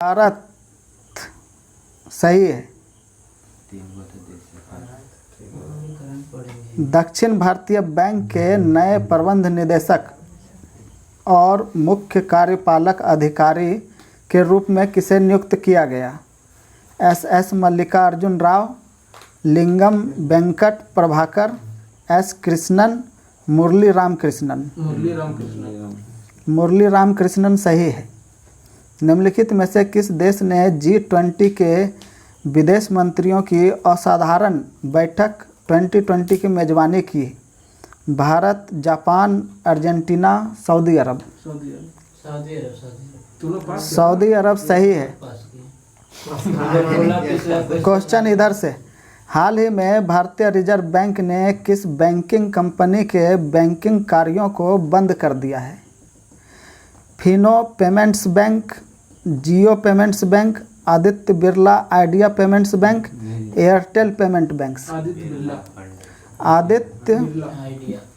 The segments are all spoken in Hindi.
भारत सही है। दक्षिण भारतीय बैंक के नए प्रबंध निदेशक और मुख्य कार्यपालक अधिकारी के रूप में किसे नियुक्त किया गया? एस मल्लिकार्जुन राव, लिंगम वेंकट प्रभाकर, एस कृष्णन, मुरली रामकृष्णन। मुरली रामकृष्णन सही है। निम्नलिखित में से किस देश ने G20 के विदेश मंत्रियों की असाधारण बैठक 2020 की मेजबानी की? भारत, जापान, अर्जेंटीना, सऊदी अरब। सऊदी अरब सही है। क्वेश्चन इधर से, हाल ही में भारतीय रिजर्व बैंक ने किस बैंकिंग कंपनी के बैंकिंग कार्यों को बंद कर दिया है? Fino payments bank, Jio payments bank, Aditya Birla Idea payments bank, Airtel payment banks. Aditya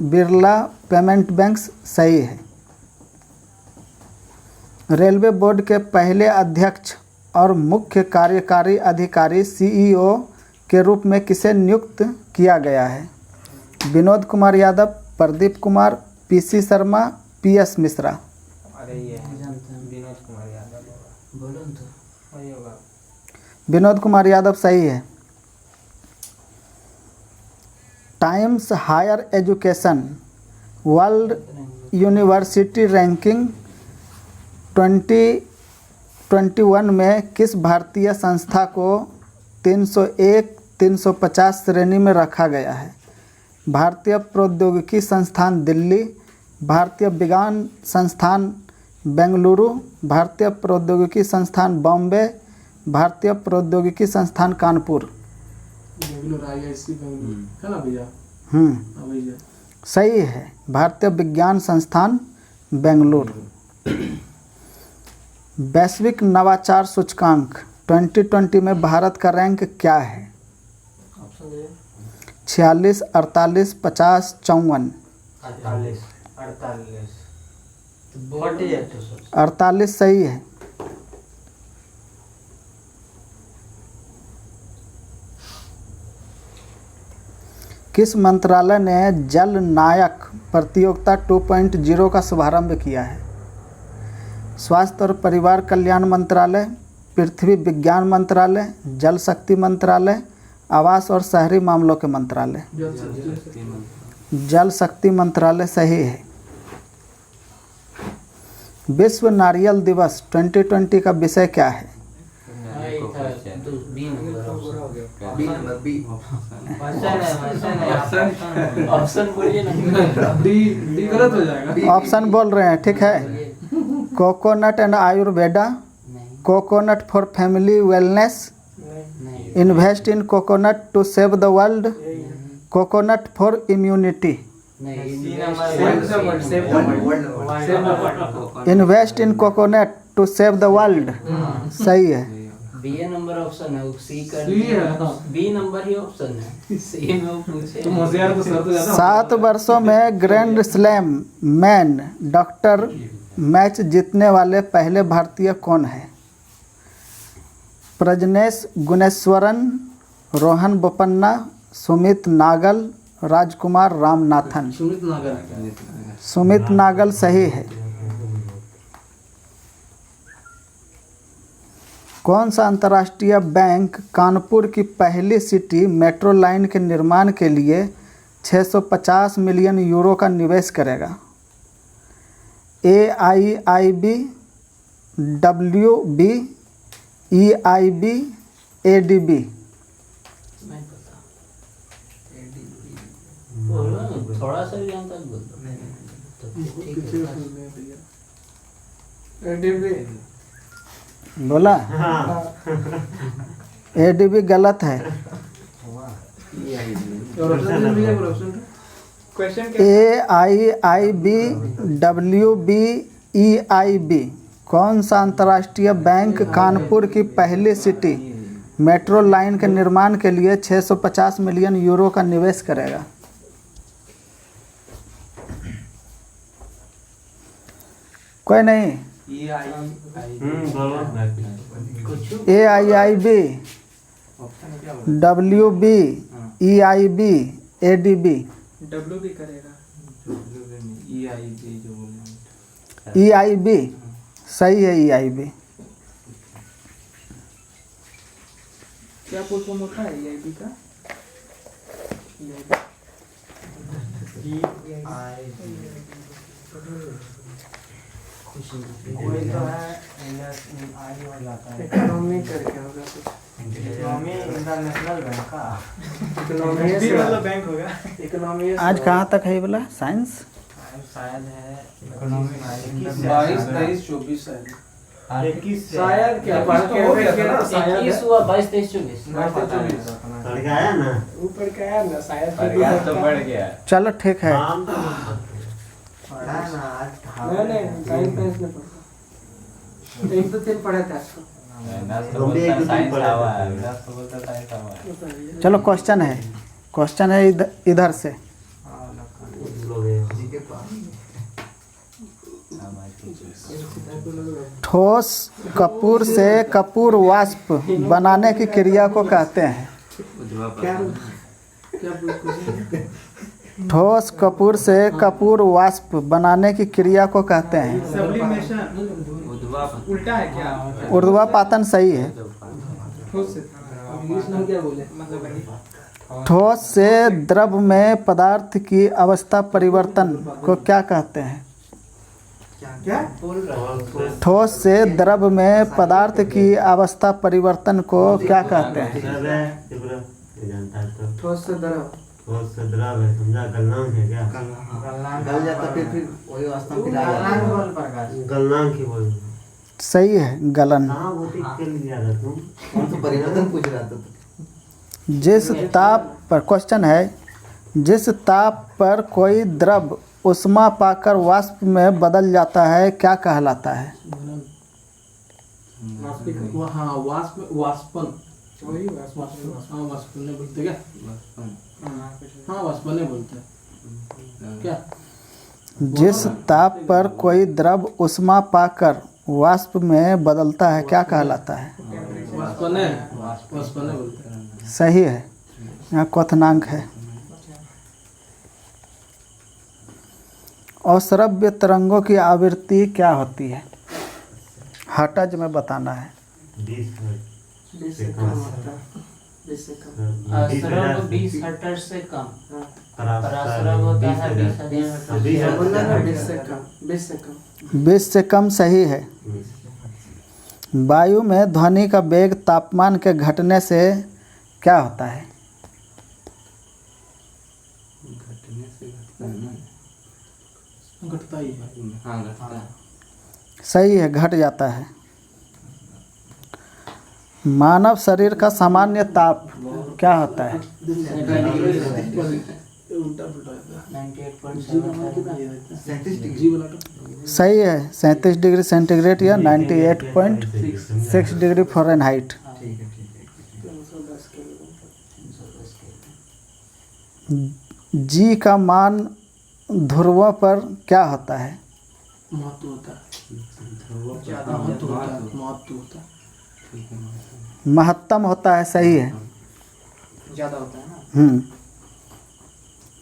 Birla payment banks सही है। रेलवे बोर्ड के पहले अध्यक्ष और मुख्य कार्यकारी अधिकारी CEO के रूप में किसे नियुक्त किया गया है? Vinod Kumar Yadav, Pradeep Kumar, PC Sharma, PS Mishra. विनोद कुमार यादव सही है। Times Higher Education World University Ranking 2021 में किस भारतीय संस्था को 301-350 श्रेणी में रखा गया है? भारतीय प्रौद्योगिकी संस्थान दिल्ली, भारतीय विज्ञान संस्थान बेंगलुरु, भारतीय प्रौद्योगिकी संस्थान बॉम्बे, भारतीय प्रौद्योगिकी संस्थान कानपुर। है ना भैया? सही है, भारतीय विज्ञान संस्थान बेंगलुरु। वैश्विक नवाचार सूचकांक 2020 में भारत का रैंक क्या है? 46, 48, 50, 54। 48 सही है। किस मंत्रालय ने जल नायक प्रतियोगिता 2.0 का शुभारंभ किया है? स्वास्थ्य और परिवार कल्याण मंत्रालय, पृथ्वी विज्ञान मंत्रालय, जल शक्ति मंत्रालय, आवास और शहरी मामलों के मंत्रालय। जल शक्ति मंत्रालय सही है। विश्व नारियल दिवस 2020 का विषय क्या है? ऑप्शन बोल रहे हैं, ठीक है। Coconut and Ayurveda, coconut for family wellness, invest in coconut to save the world, coconut for immunity. Invest in coconut to save the world सही है। बी नंबर ऑप्शन है, सी कर बी नंबर ही ऑप्शन है। सी में वो पूछे तुम होशियार तो सर तो ज्यादा। 7 वर्षों में grand slam man doctor match जीतने वाले पहले भारतीय कौन है? प्रजनेश गुणेश्वरन, रोहन बोपन्ना, सुमित नागल, राजकुमार रामनाथन। सुमित नागल सही है। कौन सा अंतर्राष्ट्रीय बैंक कानपुर की पहली सिटी मेट्रो लाइन के निर्माण के लिए 650 मिलियन यूरो का निवेश करेगा? AIIB, WB, EIB, ADB। थोड़ा सा भी जानता बोला? ADB गलत है। AIIB, WB, EIB कौन सा अंतर्राष्ट्रीय बैंक कानपुर की पहली सिटी मेट्रो लाइन के निर्माण के लिए 650 मिलियन यूरो का निवेश करेगा? कोई नहीं, AIIB, WB, EIB, ADB। W भी करेगा। EIB सही है, EIB। क्या फुल फॉर्म होता है EIB का? कोई तो है इकोनॉमी करके होगा कुछ। इकोनॉमी इंटरनेशनल बैंक का। इकोनॉमी वाला बैंक होगा। इकोनॉमी आज कहाँ तक है ये वाला साइंस? शायद है इकोनॉमी 22, 23, 24 है। 21 शायद क्या बात तो हो गया था ना, शायद 21 हुआ 22, 23, 24 पढ़ के आया ना। ऊपर का है ना शायद तो बढ़ गया। चलो ठीक है। काम तो पढ़ा ना आज नहीं साइंस में पढ़ा। एक तो तीन पढ़ा था इसको। चलो क्वेश्चन है, क्वेश्चन है इधर से। ठोस कपूर से कपूर वाष्प बनाने की क्रिया को कहते हैं। ठोस कपूर से कपूर वाष्प बनाने की क्रिया को कहते हैं। सब्लिमेशन उल्टा है क्या? ऊर्ध्वापातन सही है। ठोस से इंग्लिश में क्या बोले? मतलब ठोस से द्रव में पदार्थ की अवस्था परिवर्तन को क्या कहते हैं? क्या? ठोस से द्रव में पदार्थ की अवस्था परिवर्तन को क्या कहते हैं? जानता है तो ठोस से द्रव। बहुत से द्रव है, समझा। गलनांक है क्या? गल जाता फिर वही अवस्था में गलनांक ही बोल। सही है, गलन। कहाँ भौतिक के लिए आ रहा तुम? कौन सा परिवर्तन पूछ रहा था? जिस ताप पर, क्वेश्चन है, जिस ताप पर कोई द्रव उष्मा पाकर वाष्प में बदल जाता है क्या कहलाता है? हाँ वाष्पन वही वाष्पन। हाँ वाष्पन ने बोलते क्या? हाँ वाष्पन ने बोलते क्या? जिस ताप पर कोई द्रव उष्मा पाकर वाष्प में बदलता है क्या कहलाता है? वाष्पन ने बोलते हैं। सही है, यहाँ क्वथनांक है। अश्रव्य तरंगों की आवृत्ति क्या होती है? हर्ट्ज में बताना है। 20 अश्रव 20 हर्ट्ज से कम। पराश्रव होता है 20 से कम सही है। वायु में ध्वनि का वेग तापमान के घटने से क्या होता है? घटता ही है। हाँ घटता है। सही है, घट जाता है। मानव शरीर का सामान्य ताप क्या होता है? 98.7 सही है, 37 डिग्री सेंटीग्रेड या 98.6 डिग्री फ़ारेनहाइट। जी का मान ध्रुवों पर क्या होता है? महत्व होता है। ज़्यादा महत्व होता है। महत्व होता है। महत्तम होता है, सही है। ज़्यादा होता है ना।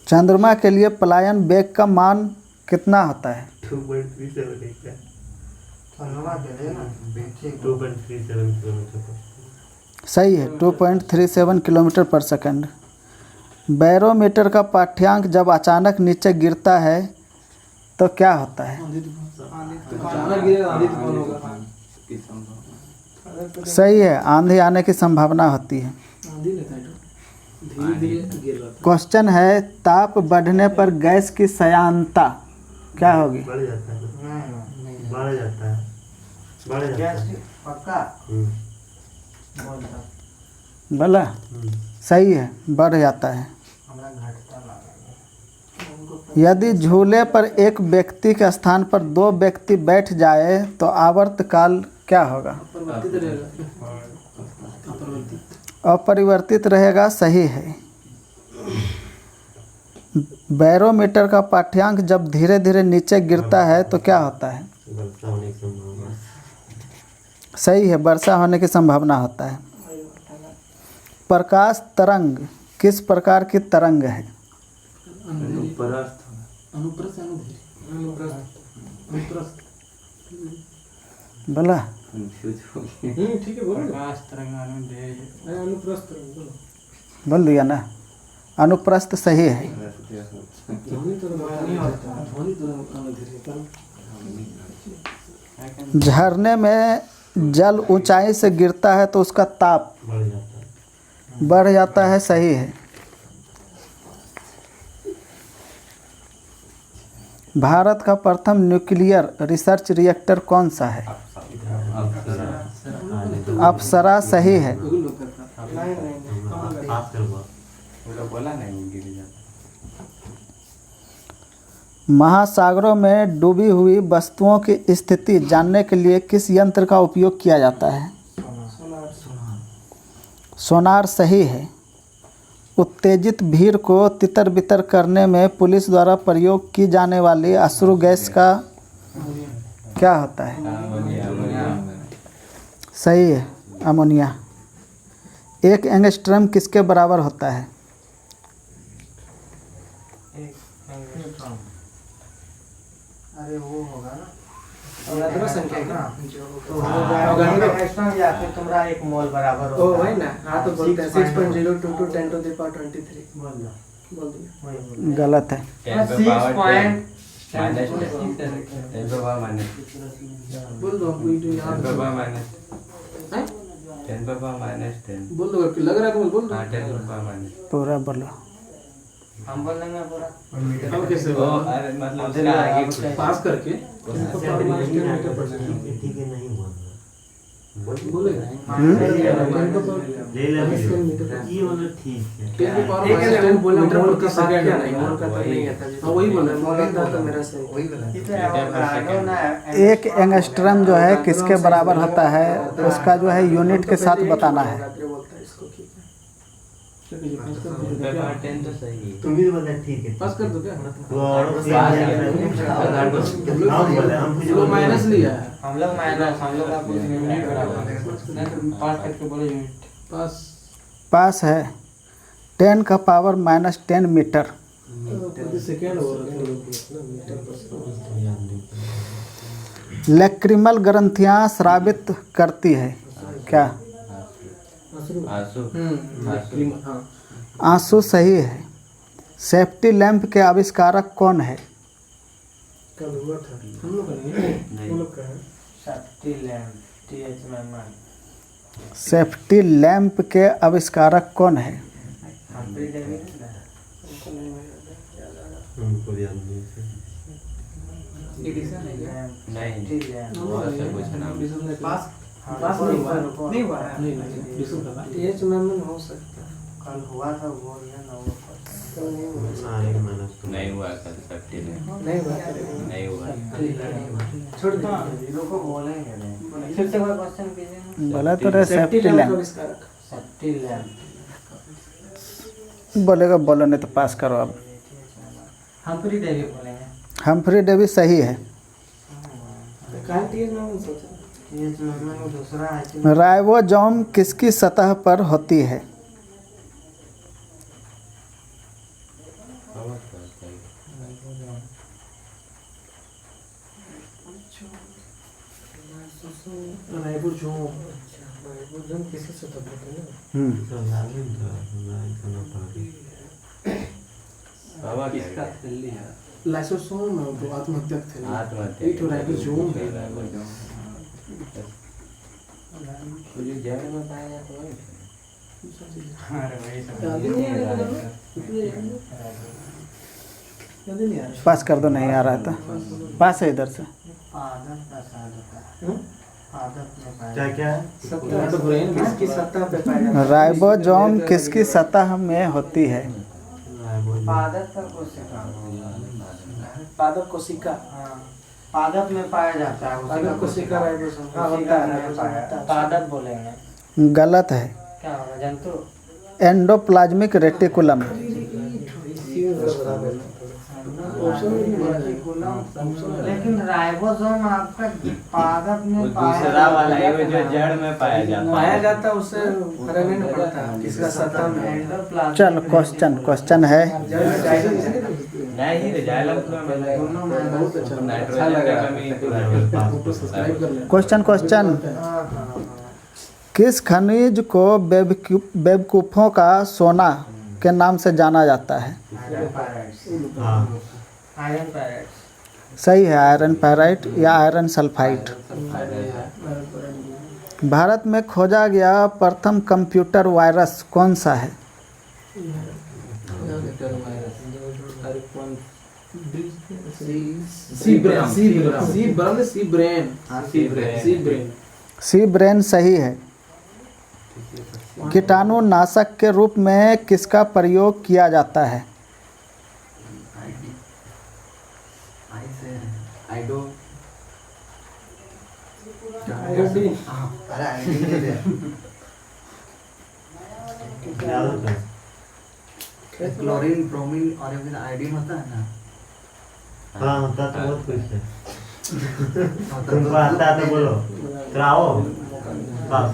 चंद्रमा के लिए पलायन वेग का मान कितना होता है? 2.37 किलोमीटर। सही है, 2.37 किलोमीटर पर सेकंड। बैरोमीटर का पाठ्यांक जब अचानक नीचे गिरता है तो क्या होता है? अचानक गिरेगा, आंधी तूफान होगा। सही है, आंधी आने की संभावना होती है। आंधी नहीं था, धीरे धीरे गिर रहा था। क्वेश्चन है, ताप बढ़ने पर गैस की श्यानता क्या होगी? बढ़ जाता है। बढ़ जाता है। बढ़ जाता है। पक्का बोला सही है, बढ़ जाता है। यदि झूले पर एक व्यक्ति के स्थान पर 2 व्यक्ति बैठ जाए तो आवर्तकाल क्या होगा? अपरिवर्तित रहेगा। अपरिवर्तित रहेगा, सही है। बैरोमीटर का पाठ्यांक जब धीरे धीरे नीचे गिरता है तो क्या होता है? वर्षा होने की संभावना। सही है, वर्षा होने की संभावना होता है। प्रकाश तरंग किस प्रकार की तरंग है? अनुप्रस्थ अनुप्रस्थ अनुप्रस्थ बोला ठीक है बोलो। प्रकाश तरंग अनुप्रस्थ बोलो। बोल दिया ना, अनुप्रस्थ सही है। ध्वनि तो नहीं होता, ध्वनि तो झरने में जल ऊंचाई से गिरता है तो उसका ताप बढ़ जाता है, सही है। भारत का प्रथम न्यूक्लियर रिसर्च रिएक्टर कौन सा है? अप्सरा सही है। महासागरों में डूबी हुई वस्तुओं की स्थिति जानने के लिए किस यंत्र का उपयोग किया जाता है? सोनार सही है। उत्तेजित भीड़ को तितर बितर करने में पुलिस द्वारा प्रयोग की जाने वाली अश्रु गैस का क्या होता है? सही है, अमोनिया। एक एंगस्ट्रम किसके बराबर होता है? अरे वो होगा ना संख्या का तुम्हारा एक मोल बराबर ओ भाई ना। हाँ तो बोलते हैं 6.022 10 to the power 23 बोल दिया। गलत है। 10 बोल दो कोई तो यहाँ बोल दो लग रहा है तुम्हें, बोल दो। पूरा बोलो। हम बोल देंगे पूरा। हम कैसे अरे मतलब आगे पास करके बोलेगा एक एंगस्ट्रम जो है किसके बराबर होता है, उसका जो है यूनिट के साथ बताना है। तुम भी बोले ठीक है। पास कर दो क्या? लोग माइनस लिया है हम लोग माइनस हम लोग का कुछ यूनिट बराबर पास करके बोले यूनिट पास पास है 10 का पावर -10 मीटर। प्रति सेकंड हो रहा लैक्रिमल ग्रंथियां स्रावित करती है क्या? हाँ आंसू सही है। सेफ्टी लैंप के आविष्कारक कौन है? कल हुआ था हम लोग का नहीं, हम लोग का है। सेफ्टी लैंप के आविष्कारक कौन है? पास नहीं हुआ नहीं हो सकता। कल हुआ था वो नहीं हुआ कल सेफ्टी में नहीं हुआ छोड़ दो को बोलेंगे फिर से कोई क्वेश्चन कीजिए। बोला तो रहे सेफ्टी लैंप। सेफ्टी लैंप बोलेगा बोलो, नहीं तो पास करो। अब हम्फ्री डेवी बोलेंगे। हम्फ्री डेवी सही है। दूसरा है राइबोसोम किसकी सतह पर होती है? राइबोसोम किसकी सतह पर होता है? बाबा किसका थैली है? लाइसोसोम है वो आत्महत्या थैली। आत्महत्या ये तो राइबोसोम है। मुझे जड़ में पाया जाता है। पास कर दो, नहीं आ रहा था। पास है इधर से। क्या क्या है? किसकी सतह पे पाया जाता है? राइबोसोम किसकी सतह में होती है? पादप कोशिका। पादप में पाया जाता है। पादप कोशिका राइबोसोम। हाँ होता है। पादप बोलेंगे। गलत है। क्या होगा जंतु? Endoplasmic reticulum. लेकिन राइबोसोम आपका पादप वो में पाया दूसरा वाला है वो जो जड़ में पाया जाता पाया है। जाता है, उससे फर्क नहीं पड़ता किसका सतह में है। चलो क्वेश्चन है नहीं रे जाइलम में बहुत अच्छा नाइट्रोजन का कमी पूरा सब्सक्राइब कर लेना। क्वेश्चन किस खनिज को बेवकूफ़ों का सोना के नाम से जाना जाता है? आयरन पैराइट। सही है, आयरन पैराइट या आयरन सल्फाइड। भारत में खोजा गया प्रथम कंप्यूटर वायरस कौन सा है? सी ब्रेन सही है। कीटाणुनाशक के रूप में किसका प्रयोग किया जाता है? क्लोरीन, ब्रोमीन और फिर आयोडीन होता है ना। हाँ होता तो बहुत कुछ है। तुमको आता है तो बोलो, कराओ बस।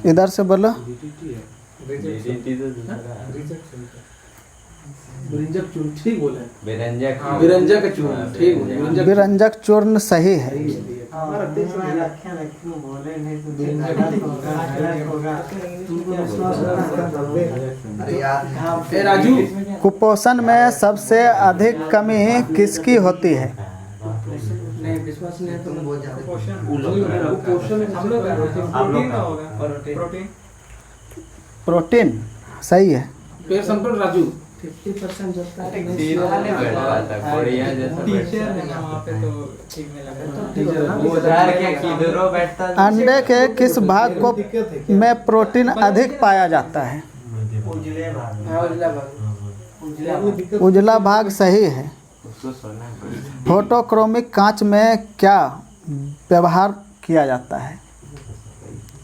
इधर से बोलो। बिरंजक चूर्ण ठीक बोले। बिरंजक बिरंजक चूर्ण ठीक बोले। बिरंजक चूर्ण सही है। बोले नहीं तो अरे यार, ए राजू, कुपोषण में सबसे अधिक कमी किसकी होती है? नहीं विश्वास नहीं है तुम तो बहुत ज्यादा पोषण हम लोग आप लोग का प्रोटीन प्रोटीन सही है। पेड़ संपर्क राजू 50% जोता है सीधा नहीं बैठ पाता कोड़िया जैसा टीचर है ना वहाँ पे तो ठीक नहीं लगा टीचर है। वो उधर के किधरो बैठता है। अंडे के किस भाग को में प्रोटीन अधिक पाया जाता है? उजले भाग में। हाँ, उजला भाग। उजला भाग सही है। उसको सोना पड़ेगा। फोटोक्रोमिक कांच में क्या व्यवहार किया जाता है?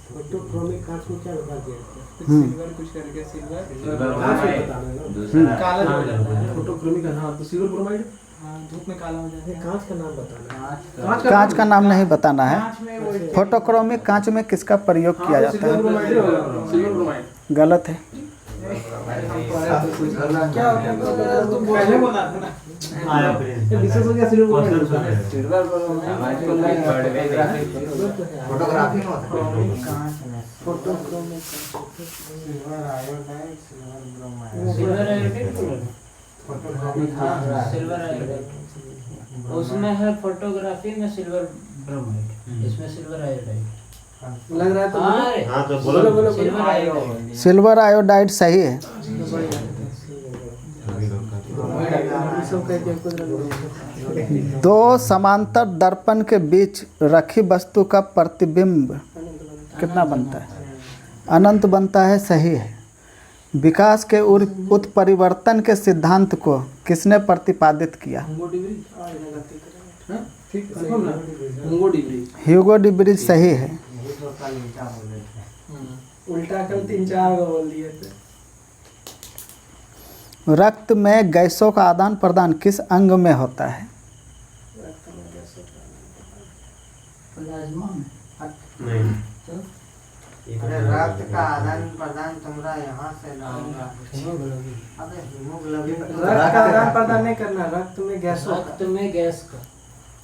फोटोक्रोमिक कांच को क्या व्यवहार किया जाता है? सिल्वर कुछ करके सिल्वर सिल्वर कांच ब्रोमाइड, बताना है ना। दूसरा काला हो जाता है। फोटोक्रोमिक का हाँ तो सिल्वर ब्रोमाइड। हाँ, धूप में काला हो जाता है। कांच का नाम बताना है। कांच का नाम नहीं बताना है। कांच में वो फोटोक्रोमिक कांच में किसका प्रयोग किया जाता सिल्वर है? ब्रोमाइड होगा। सिल्वर ब्रोमाइड गलत है। क्या होता है तुम पहले बोला था ना। आया फिर। विशेष हो गया सिल्वर क्वेश्चन ब्रोमाइड। सुन ले। सिल्वर ब्रोमाइड हमारे को नहीं पढ़ में नहीं। फोटोग्राफी में होता है। कांच में photochromic silver iodide silver bromide silver iodide हाँ सिल्वर आयोडाइड उसमें है फोटोग्राफी में सिल्वर ब्रोमाइड इसमें सिल्वर आयोडाइड लग रहा है तो हाँ रे हाँ तो बोलो, बोलो बोलो। सिल्वर आयोडाइड सिल्वर आयोडाइड सही है। सब कह के कुछ दो समांतर दर्पण के बीच रखी वस्तु का प्रतिबिंब कितना बनता है? अनंत बनता है सही है। विकास के उत्परिवर्तन के सिद्धांत को किसने प्रतिपादित किया? ठीक कंफर्म ना मुंगो डिग्री ह्यूगो डिब्रिज सही है। उल्टा कल 3-4 बोल दिए थे। रक्त में गैसों का आदान प्रदान किस अंग में होता है? प्लाज्मा में नहीं। अरे रक्त का आदान प्रदान तुम्हारा यहाँ से ना होगा। अबे हीमोग्लोबिन रक्त का आदान प्रदान नहीं करना, रक्त में गैसों का। रक्त में गैस का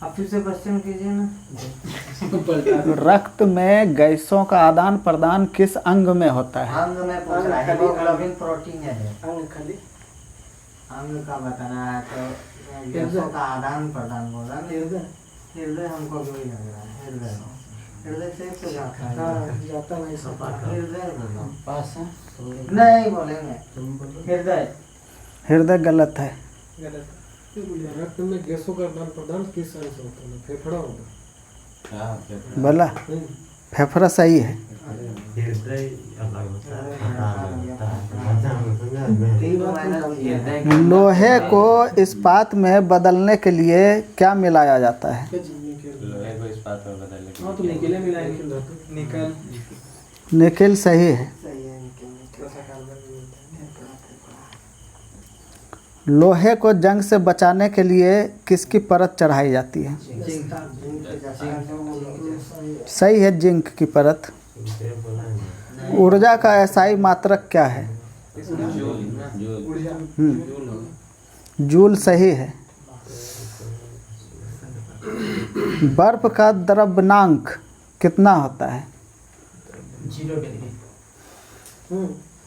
आप फिर से क्वेश्चन कीजिए ना। रक्त में गैसों का आदान प्रदान किस अंग में होता है? अंग में पूछ रहा है, हीमोग्लोबिन प्रोटीन है। अंग खाली अंग का बताना है तो गैसों का आदान प्रदान बोला ना। हृदय हमको भी लग रहा है। हृदय से तो जाता है। जाता नहीं सपाट हृदय बोलो। पास है नहीं बोलेंगे हृदय। हृदय गलत है। रक्त में गैसों का आदान प्रदान किस अंग से होता है? फेफड़ा होता बोला फेफड़ा सही है। हृदय अलग होता है। हाँ, लोहे को इस्पात में बदलने के लिए क्या मिलाया जाता है? लोहे को इस्पात में बदलने के हाँ तो लिए निकले मिलाएंगे निकल निकेल सही है। लोहे को जंग से बचाने के लिए किसकी परत चढ़ाई जाती है? सही है, जिंक की परत। ऊर्जा का एसआई मात्रक क्या है? जूल सही है। बर्फ का द्रवनांक कितना होता है? 0 डिग्री।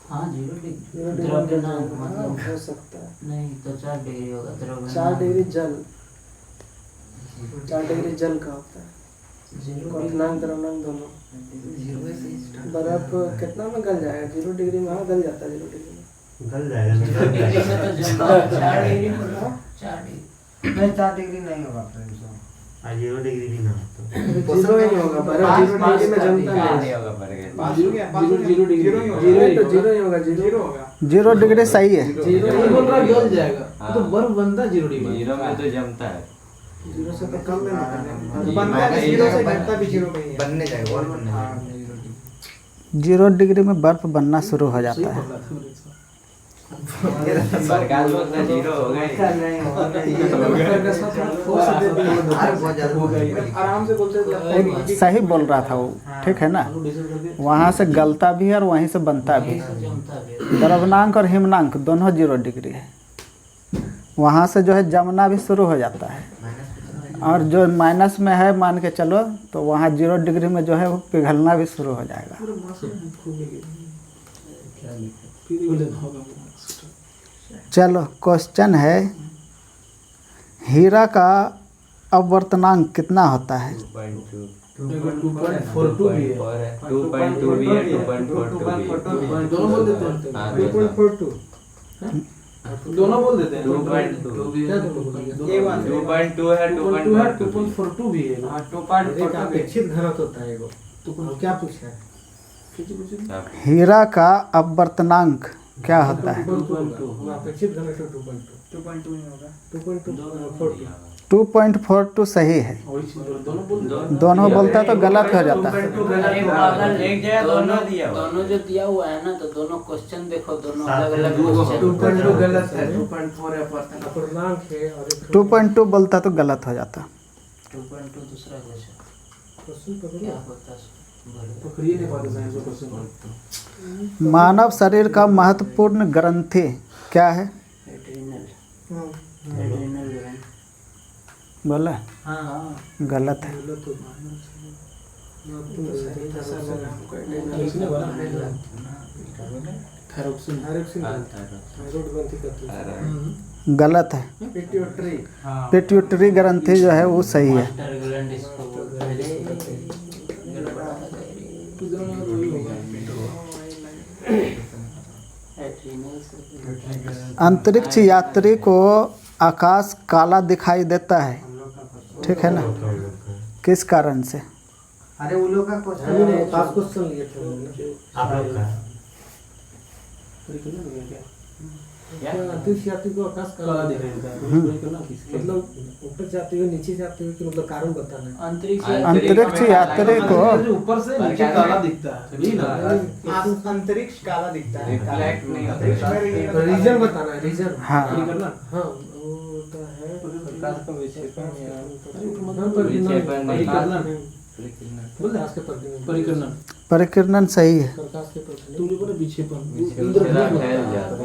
हाँ 0 डिग्री द्रव्यनांक मतलब हो सकता है। नहीं तो 4 डिग्री होगा द्रव्यनांक। 4 डिग्री जल, 4 डिग्री जल का होता है। क्वथनांक द्रव्यनांक दोनों। बर्फ कितना में गल जाएगा? 0 डिग्री में। हाँ गल जाता है 0 डिग्री में। गल जाएगा ना। 0 डिग्री में तो जमता 4 डिग्री बोलो 4 डिग्री। नहीं 4 डिग्री नहीं होगा फ्रेंड्स। 0 डिग्री भी ना हो तो 0 ही नहीं होगा। बर्फ 0 डिग्री में जमता नहीं है। 0 डिग्री 0 ही होगा। 0 होगा। 0 डिग्री सही है। 0 बोल रहा गल जाएगा। तो बर्फ बनता है 0 डिग्री। 0 में तो जमता है। 0 से तो कम में निकलने बनता भी 0 से बनता भी 0 पे ही है। बनने जाएगा और बनने जाएगा। 0 डिग्री में बर्फ बनना शुरू हो जाता है। प्रकाश बोलता 0 हो गए। नहीं होगा। आराम से बोलते सही बोल रहा था वो, ठीक है ना। वहाँ से गलता भी है और वहीं से बनता भी। जमता भी। द्रवनांक और हिमनांक दोनों 0 डिग्री है। वहाँ से जो है जमना भी शुरू हो जाता है, और जो माइनस में है मान के चलो तो वहाँ 0 डिग्री में जो है वो पिघलना भी शुरू हो जाएगा। चलो क्वेश्चन है, हीरा का अपवर्तनांक कितना होता है? 2.2 2.42 भी है। 2.2 भी है 2.42 भी है। दोनों बोल देते हैं। हाँ, 2.42 दोनों बोल देते हैं। 2.2 भी है। 2.2 है 2.42 भी है। हाँ 2.42 अपेक्षित घनत्व होता है वो। तो क्या पूछा है? हीरा का अपवर्तनांक क्या होता है? 2.2 अपेक्षित घनत्व 2.2 नहीं होगा। 2.42 2.42 सही है। दोनों बोलता तो गलत हो जाता है। अरे पागल, एक जगह दोनों दिया हुआ। दोनों जो दिया हुआ है ना, तो दोनों क्वेश्चन देखो, दोनों साथ अलग अलग में क्वेश्चन। 2.2 गलत है। 2.4 अपवर्तनांक है और 2.2 बोलता तो गलत हो जाता। 2.2 दूसरा क्वेश्चन क्वेश्चन क्या होता है? पकड़िए नहीं पाते साइंस को क्वेश्चन। मानव शरीर का महत्वपूर्ण ग्रंथि क्या है? एड्रिनल। Adrenal gland. बोला हाँ गलत है। इसने बोला थायरोक्सिन। गलत है। पिट्यूटरी। पिट्यूटरी ग्रंथि जो है वो सही है। मास्टर ग्लैंड इसको बोलते हैं। अंतरिक्ष यात्री को आकाश काला दिखाई देता है, ठीक है ना, किस कारण से? अरे वो लोग का क्वेश्चन पास क्वेश्चन लिए थे उन्होंने। आप लोग का अंतरिक्ष यात्री को आकाश काला दिखाई देता है। मतलब ऊपर जाते हुए नीचे जाते हुए कि मतलब कारण बताना है। अंतरिक्ष यात्री को ऊपर से नीचे काला दिखता है। यही ना अंतरिक्ष काला दिखता है। रिफ्लेक्ट नहीं होता। रीजन बताना है। रीजन। हाँ हाँ वो तो है। प्रकाश का विक्षेपण या प्रकाश के परिकिरण। परिकरण। परिकिरणन सही है। प्रकाश के परिकिरण। तुम लोगों ने विक्षेपण फैल जाता है।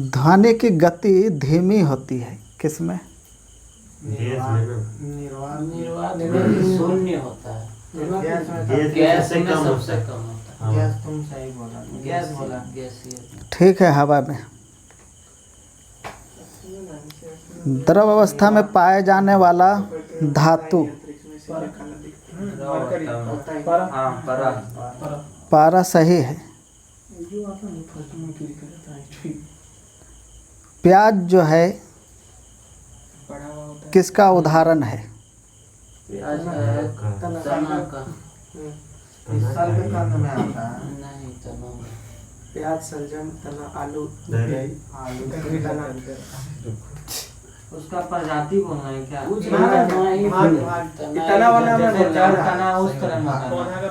ध्वनि की गति धीमी होती है किसमें? निर्वात में शून्य होता है। गैस में सबसे कम होता है। गैस तुम सही बोला। गैस बोला। गैस ये ठीक है। हवा में द्रव अवस्था में पाए जाने वाला धातु पारा सही है। प्याज जो है किसका उदाहरण है? प्याज है तना का। में आता है। नहीं तना। प्याज, सलजम, तना, आलू। उसका प्रजाति बोलना है क्या? कुछ तना वाला में बोलता है। तना उस तरह में होता है।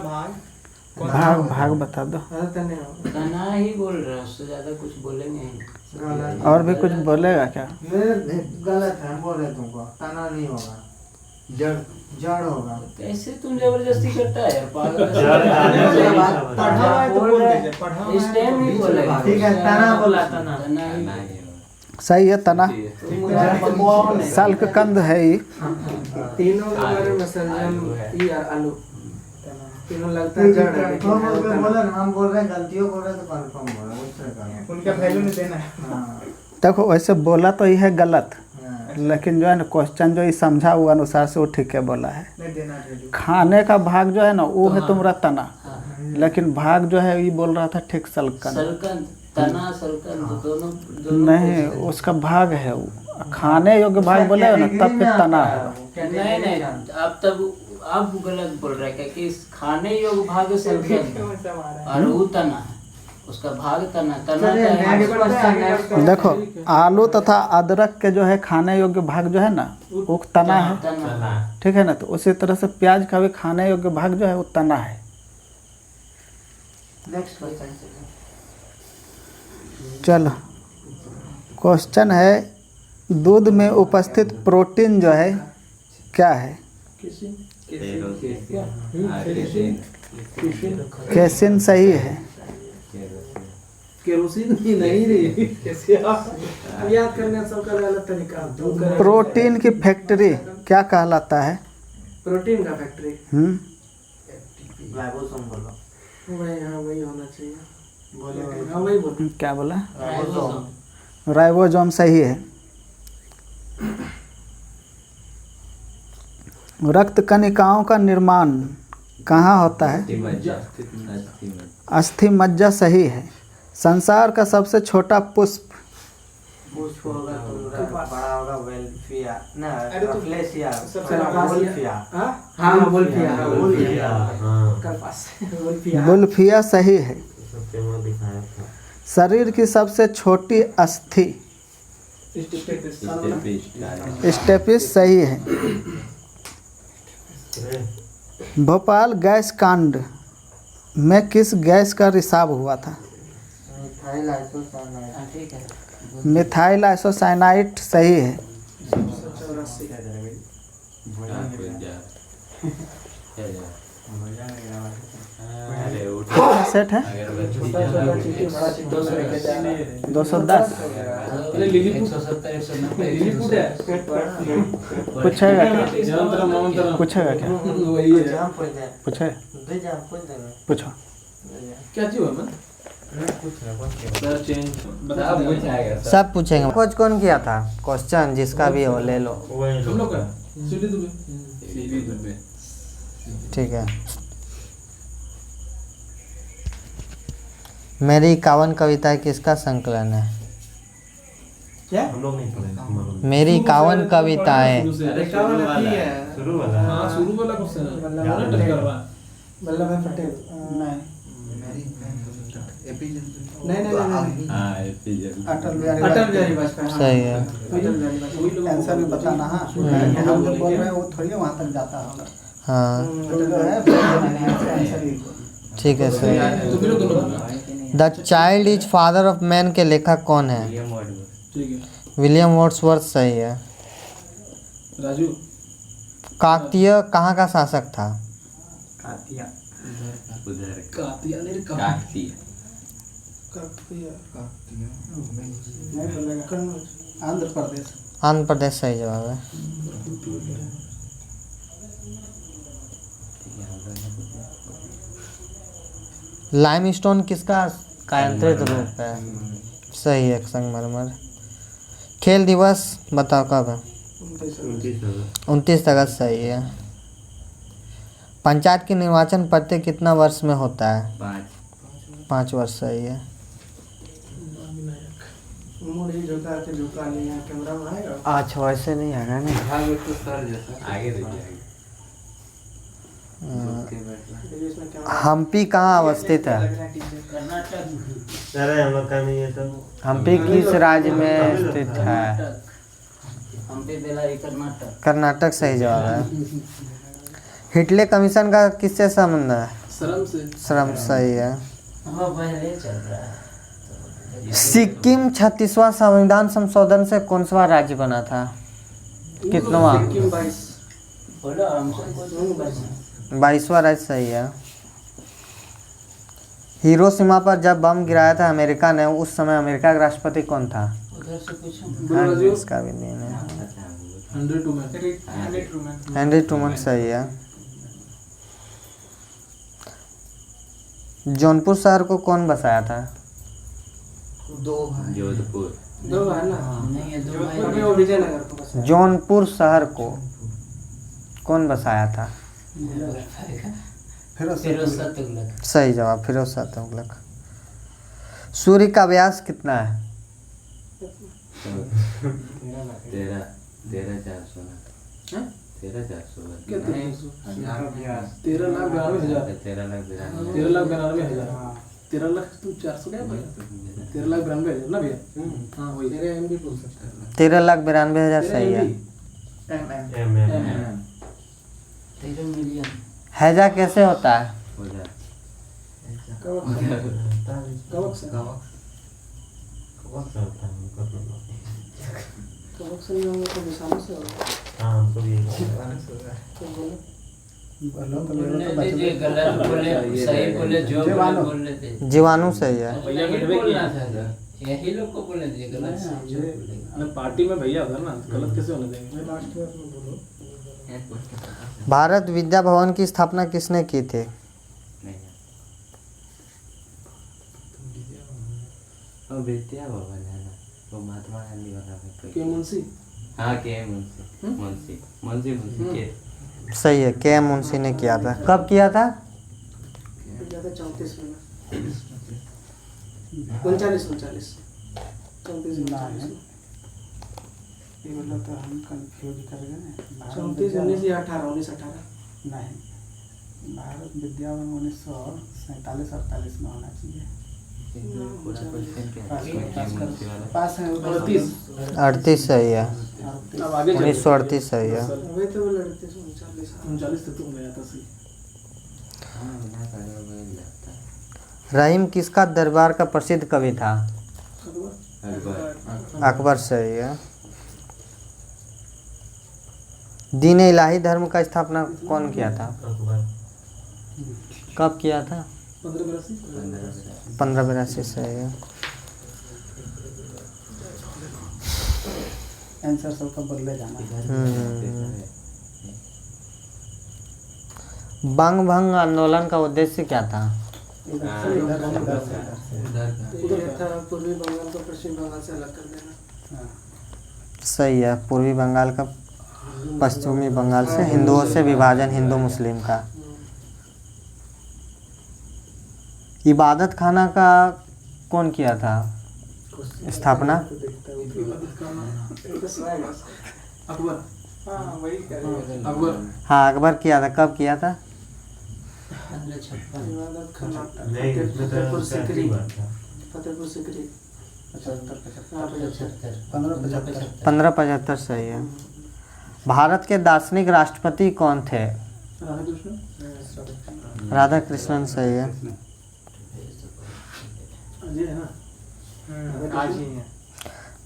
भाग भाग बता दो। तने होगा। तना ही बोल रहा है, उससे ज्यादा कुछ बोलेंगे नहीं। और भी कुछ बोलेगा क्या? गलत है, बोल रहे तुमको तना नहीं होगा, जड़ जड़ होगा। कैसे तुम जबरदस्ती करता है यार, पागल पढ़ा हुआ है तो बोल दीजिए, पढ़ा हुआ है इस टाइम ही बोलेगा। ठीक है, तना बोला, तना। तना ही। सही है, तना तुम साल्ककंद है ये। तीनों के बारे में सलजम ई और आलू तीनों लगता है जड़ है, लेकिन है वो तना। हम बोल रहे हैं गलतियों बोल रहे हैं तो कंफर्म बोल रहे हैं, उससे करो। उनका वैल्यू नहीं देना है। हाँ देखो वैसे बोला तो ये है गलत, लेकिन जो है ना क्वेश्चन जो ये समझा हुआ अनुसार से वो ठीक है बोला है। नहीं देना वैल्यू। खाने का भाग जो है ना वो है तुम्हारा तना, लेकिन भाग जो है ये बोल रहा था ठीक सलकंद। सलकंद, तना सलकंद दोनों नहीं, उसका भाग है वो, खाने योग्य भाग बोले हो ना तब फिर तना होगा। नहीं नहीं, अब तब आप गलत बोल रहे हैं, क्योंकि खाने योग्य भाग सलकंद और वो तना है, उसका भाग तना तना का है। देखो आलू तथा अदरक के जो है खाने योग्य भाग जो है ना वो तना है, तना। ठीक है ना। तो उसी तरह से प्याज का भी खाने योग्य भाग जो है वो तना है। Next question. चलो क्वेश्चन है, दूध में उपस्थित प्रोटीन जो है क्या है? कैसिन सही है। केरोसिन ही नहीं रही कैसे याद करने सबका अलग तरीका। प्रोटीन की फैक्ट्री क्या कहलाता है? प्रोटीन का फैक्ट्री राइबोसोम बोलो। वही, हाँ वही होना चाहिए। बोलो, हाँ वही बोलो। क्या बोला? राइबोसोम। राइबोसोम सही है। रक्त कणिकाओं का निर्माण कहाँ होता है? अस्थि मज्जा सही है। संसार का सबसे छोटा पुष्प? पुष्प होगा बड़ा होगा वेल्फिया ना, अरे तो फ्लेशिया, सबसे बड़ा वोल्फिया। हाँ वोल्फिया, हाँ वोल्फिया। हाँ कल पास वोल्फिया। बुल्फिया सही है। सबसे वो दिखाया था। शरीर की सबसे छोटी अस्थि? स्टेपिस सही है। भोपाल गैस कांड में किस गैस का रिसाव हुआ था? Methyl isocyanide. हाँ, ठीक है। मिथाइल आइसोसाइनाइड सही है। 84 सेट है 210। पूछेगा क्या? पूछेगा क्या? पूछे? पूछो। क्या चीज हुआ? सब पूछेंगे। कुछ कौन किया था क्वेश्चन? जिसका भी हो ले लो। हम लोग का सीढ़ी दुबे। ठीक है। मेरी 51 कविताएं किसका संकलन है? हम लोग नहीं पढ़े। मेरी 51 कविताएं। शुरू वाला। हाँ शुरू वाला क्वेश्चन है। वल्लभ भाई पटेल। नहीं। अटल बिहारी वाजपेयी। सही है। आंसर भी बताना। हाँ हम जो बोल रहे हैं वो थोड़ी वहाँ तक जाता होगा। हाँ जो है आंसर ही ठीक है सही है। The child is father of man के लेखक कौन है? ठीक है। विलियम वर्ड्सवर्थ सही है। राजू। काकतीय कहाँ का शासक था? कातिया आंध्र प्रदेश। आंध्र प्रदेश सही जवाब है। लाइमस्टोन किसका कायांतरित रूप है? सही है, संगमरमर। खेल दिवस बताओ कब है? 29 अगस्त सही है। पंचायत की निर्वाचन प्रत्येक कितना वर्ष में होता है? 5 वर्ष सही है। अच्छा वैसे नहीं आएगा ना। हम्पी कहाँ अवस्थित है? कर्नाटक। अरे हम लोग का नहीं है तो। हम्पी किस राज्य में स्थित है? हम्पी बेलारी कर्नाटक। कर्नाटक सही जवाब है। हिटले कमीशन का किससे संबंध है? श्रम से श्रम सही है। हाँ पहले चल रहा है। सिक्किम 36वां संविधान संशोधन से कौनसा राज्य बना था? कितनवा? सिक्किम 22। बोलो हमसे कुछ बस 22वां राज्य सही है। हिरोशिमा पर जब बम गिराया था अमेरिका ने, उस समय अमेरिका का राष्ट्रपति कौन था? उधर से पूछो। बोलो राजू। इसका भी नहीं है। 100 टू में। हेनरी ट्रूमन सही है। जौनपुर शहर को कौन बसाया था? जोधपुर। दो है ना। नहीं है दो अभी भाई। वो विजयनगर को बस। जौनपुर शहर को कौन बसाया था? फिरोज शाह तुगलक। सही जवाब, फिरोज शाह तुगलक। सूर्य का व्यास कितना है? 13,400 हाँ? 13,400 क्या 13,000? 13,92,000। 13,92,000 13,92,000। 13,400 क्या भैया? 13,92,000 ना भैया? हाँ वही। 13,92,000 सही है। MM। 13 मिलियन। हैजा कैसे होता है? हो जाए। कवक से। कवक से नहीं होगा तो निशानों से होगा। तो बोलो। बोलने दीजिए, गलत बोले सही बोले जो बोले बोलने दीजिए। जीवाणु सही है। भैया यही मिटवे बोलना किया। था। यही लोग को बोलने दीजिए, गलत सही जो बोलेगा। मैं पार्टी में भैया उधर ना, गलत कैसे होने देंगे? भारत विद्या भवन की स्थापना किसने की थी? नहीं वो विद्या भवन है ना, वो महात्मा गांधी वाला है। के मुंशी। हाँ के मुंशी मुंशी के सही है, के एम मुंशी ने किया था। कब किया था? 34 में। 39 39 ये मतलब तो हम कंफ्यूज कर गए ना। 34 19 या 18 19 18 नहीं, भारत विद्या भवन 1947-48 में होना चाहिए। पूरा क्वेश्चन क्या है? मुंशी वाला पास है 38। 38 सही है। अब आगे चलो। 1938 सही है। अबे तो बोला 39 तक तो गया था सही। हाँ बिना पढ़े हुए लगता है। रहीम किसका दरबार का प्रसिद्ध कवि था? अकबर। अकबर सही है। दीन इलाही धर्म का स्थापना कौन किया था? कब किया था? 1582 सही है। आंसर सबका बदले जाना है। बंग भंग आंदोलन का उद्देश्य क्या था? उधर था पूर्वी बंगाल को पश्चिम बंगाल से अलग कर देना। सही है, पूर्वी बंगाल का पश्चिमी बंगाल से हिंदुओं से विभाजन, हिंदू मुस्लिम का। इबादत खाना का कौन किया था स्थापना? अकबर। अकबर। हाँ अकबर किया था। कब किया था? 1556 फतेहपुर सिकरी। 1575 सही है। भारत के दार्शनिक राष्ट्रपति कौन थे? राधा कृष्णन सही है।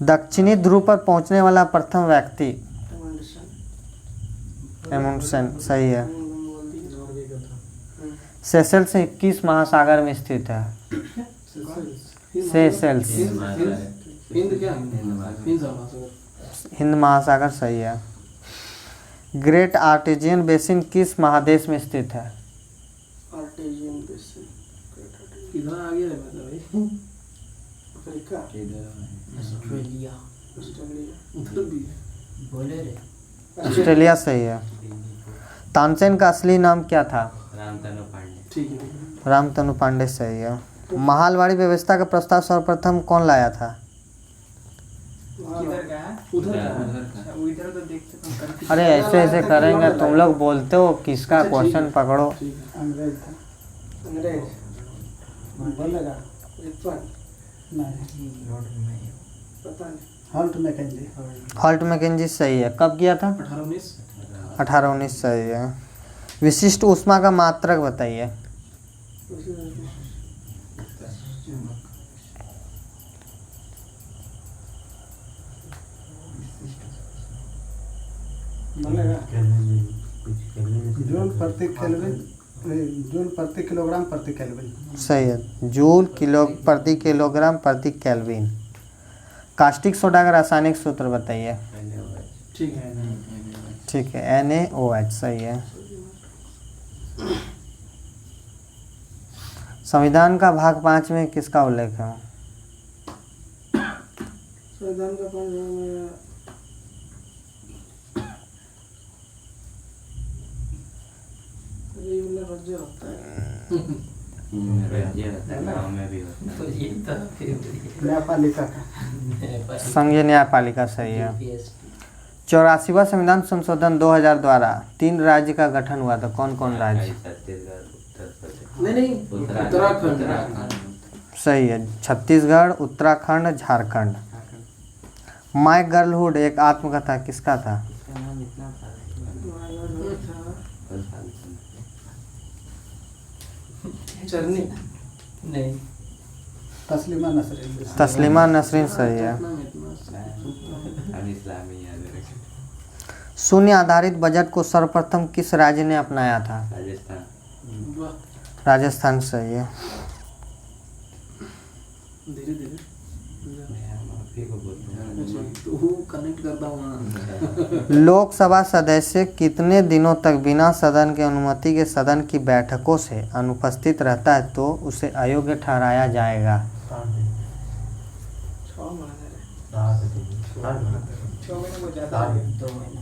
दक्षिणी ध्रुव पर पहुंचने वाला प्रथम व्यक्ति? एमुंडसेन सही है। सेशल्स 21 महासागर में स्थित है। सेशल्स हिंद क्या? हिंद महासागर सही है। ग्रेट आर्टेजियन बेसिन किस महादेश में स्थित है? आर्टेजियन बेसिन कितना आगे है मतलब भाई? अफ्रीका। ऑस्ट्रेलिया। ऑस्ट्रेलिया उधर भी है। बोले रे। ऑस्ट्रेलिया सही है। तानसेन का असली नाम क्या था? रामतनु पांडे। ठीक है। रामतनु पांडे सही है। महालवाड़ी व्यवस्था का प्रस्ताव सर्वप्रथम कौन लाया था? किधर का है? उधर का है। उधर तो देख सकते हैं। अरे ऐसे ऐसे करेंगे तुम लोग, बोलते हो किसका क्वेश्चन पकड़ो। ठीक है। अंग्रेज था। अंग्रेज। बोलेगा रिपन। नहीं, पता नहीं। Holt Mackenzie. हॉल्ट मैकेंजी सही है। कब किया था? 18 19 1819 सही है। विशिष्ट ऊष्मा का मात्रक बताइए। जूल प्रति केल्विन, जूल प्रति किलोग्राम प्रति केल्विन। सही है, जूल प्रति किलोग्राम प्रति केल्विन। कास्टिक सोडा का रासायनिक सूत्र बताइए। ठीक है। ठीक है, NaOH सही है। संविधान का भाग 5 में किसका उल्लेख है? संविधान का राज्य होता है। राज्य होता है, गाँव में भी होता है। तो ये तो फिर न्यायपालिका का। संघीय न्यायपालिका सही है। 84वां संविधान संशोधन 2000 द्वारा 3 राज्य का गठन हुआ था। कौन कौन राज्य? छत्तीसगढ़, उत्तर प्रदेश, नहीं उत्तराखंड। सही है, छत्तीसगढ़, उत्तराखंड, झारखंड। माय गर्लहुड एक आत्मकथा किसका था? चरनी नहीं, तस्लीमा नसरीन। तस्लीमा नसरीन सही है। अब इस्लामी याद है। शून्य आधारित बजट को सर्वप्रथम किस राज्य ने अपनाया था? राजस्थान। राजस्थान सही है। धीरे धीरे मैं माफी को बोलता हूँ। तो कनेक्ट करता हूँ। लोकसभा सदस्य कितने दिनों तक बिना सदन की अनुमति के सदन की बैठकों से अनुपस्थित रहता है तो उसे अयोग्य ठहराया जाएगा? 6 महीने। 6 महीने को ज़्यादा 2 महीने।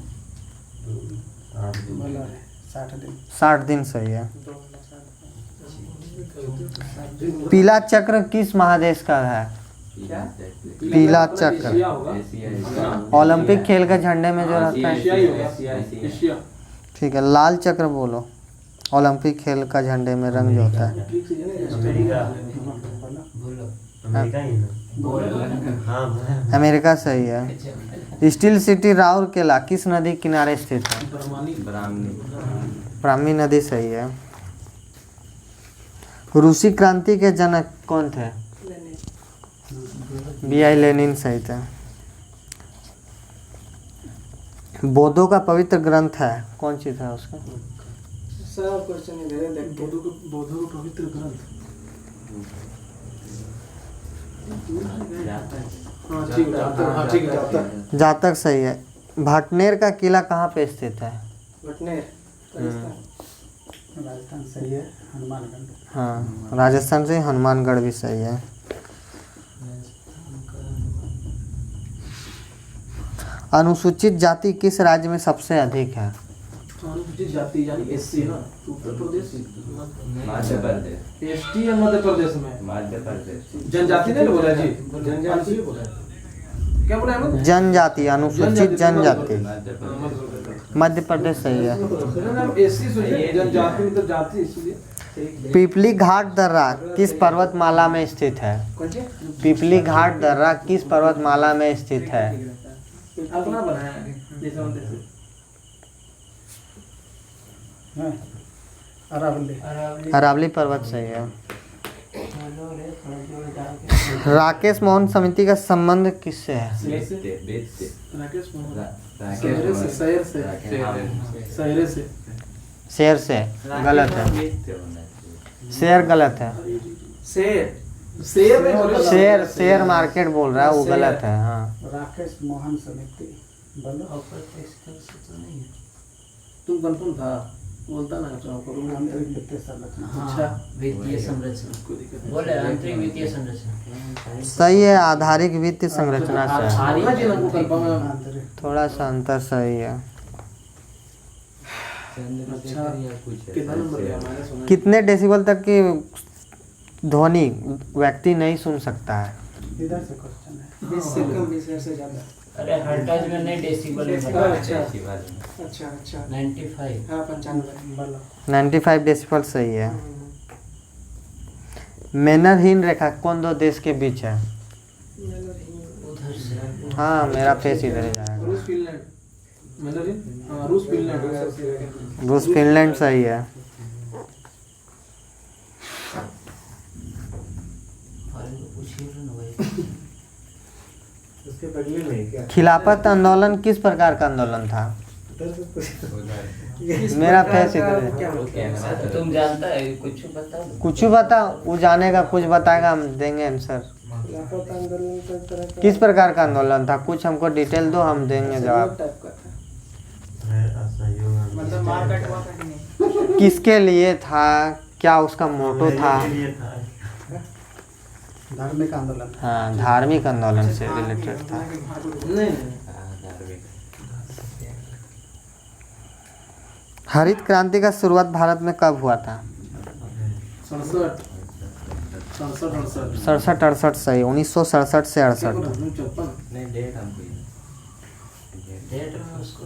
60 दिन। 60 दिन सही है। पीला चक्र किस महादेश का है? पीला चक्र एशिया होगा। ओलंपिक खेल के झंडे में जो रहता है। एशिया ही होगा। एशिया। ठीक है, लाल चक्र बोलो। ओलंपिक खेल का झंडे में रंग जो होता है। ठीक से अमेरिका। बोलो। अमेरिका ही ना? हाँ बोला। अमेरिका सही है। स्टील सिटी राउरकेला किस नदी किनारे स्थित है? ब्राह्मी नदी सही है। रूसी क्रांति के जनक कौन थे? B.I. लेनिन सही थे। बौद्धों का पवित्र ग्रंथ है, कौन सी था उसका? सब क्वेश्चन इधर देख। बौद्धों का पवित्र ग्रंथ। हाँ ठीक है। जातक सही है। भाटनेर का किला कहाँ पे स्थित है? भटनेर राजस्थान सही है। हनुमानगढ़। हाँ, राजस्थान से हनुमानगढ़ भी सही है। अनुसूचित जाति किस राज्य में सबसे अधिक है? अनुसूचित जाति यानी SC ना, उत्तर प्रदेश। मध्य प्रदेश। ST है मध्य प्रदेश में। मध्य प्रदेश। जनजाति नहीं बोला जी? जनजाति बोला। क्या बोला है? जनजाति, अनुसूचित जनजाति। मध्य प्रदेश। मध्य प्रदेश सही है। SC सुनिए, जनजाति मतलब जाति, इसलिए पिपली घाट दर्रा किस पर्वतमाला में स्थित है? कौन सी? पिपली घाट दर्रा किस पर्वतमाला में स्थित है? अपना बनाया है जैसे हम जैसे। हाँ, अरावली। अरावली पर्वत सही है। राकेश मोहन समिति का संबंध किससे है? राकेश मोहन। राकेश शहर से। शेर से गलत है। शेर गलत है। शेयर मार्केट बोल रहा है, वो गलत है। हाँ, राकेश मोहन समिति। बोलो। तुम कंफर्म था? बोलता ना आंतरिक वित्तीय संरचना। अच्छा। वित्तीय संरचना बोले, आंतरिक वित्तीय संरचना सही है। आधारिक वित्तीय संरचना से है। आंतरिक। थोड़ा सा अंतर सही है। कितना नंबर गया मैंने सुना? कितने डेसिबल तक की ध्वनि व्यक्ति नहीं सुन सकता है? इधर से क्वेश्चन है। 20 से कम, 20 से ज्यादा। अरे हर्ट्ज में नहीं, डेसिबल में बता। अच्छा। 95। हाँ 95। 95 डेसिबल सही है। मैनरहीन रेखा कौन दो देश के बीच है? उधर से हाँ, मेरा फेस इधर ही जाएगा। रूस फिनलैंड। मैंडरिन? हाँ रूस फिनलैंड। रूस फिनलैंड सही है। उसके बदले में क्या खिलाफत आंदोलन किस प्रकार का आंदोलन था? मेरा फेस इधर है। तो तुम जानता है कुछ बताओ। कुछ बता, वो जानेगा, कुछ बताएगा, हम देंगे आंसर। किस प्रकार का आंदोलन था? कुछ हमको डिटेल दो, हम देंगे जवाब। मतलब मार कटवा था कि नहीं? किसके लिए था? क्या उसका मोटो था? धार्मिक आंदोलन। हाँ, धार्मिक आंदोलन से रिलेटेड था। नहीं हरित क्रांति का शुरुआत भारत में कब हुआ था? 67 सड़सठ सही, 1967 से 68। नहीं डेट हमको डेट में उसको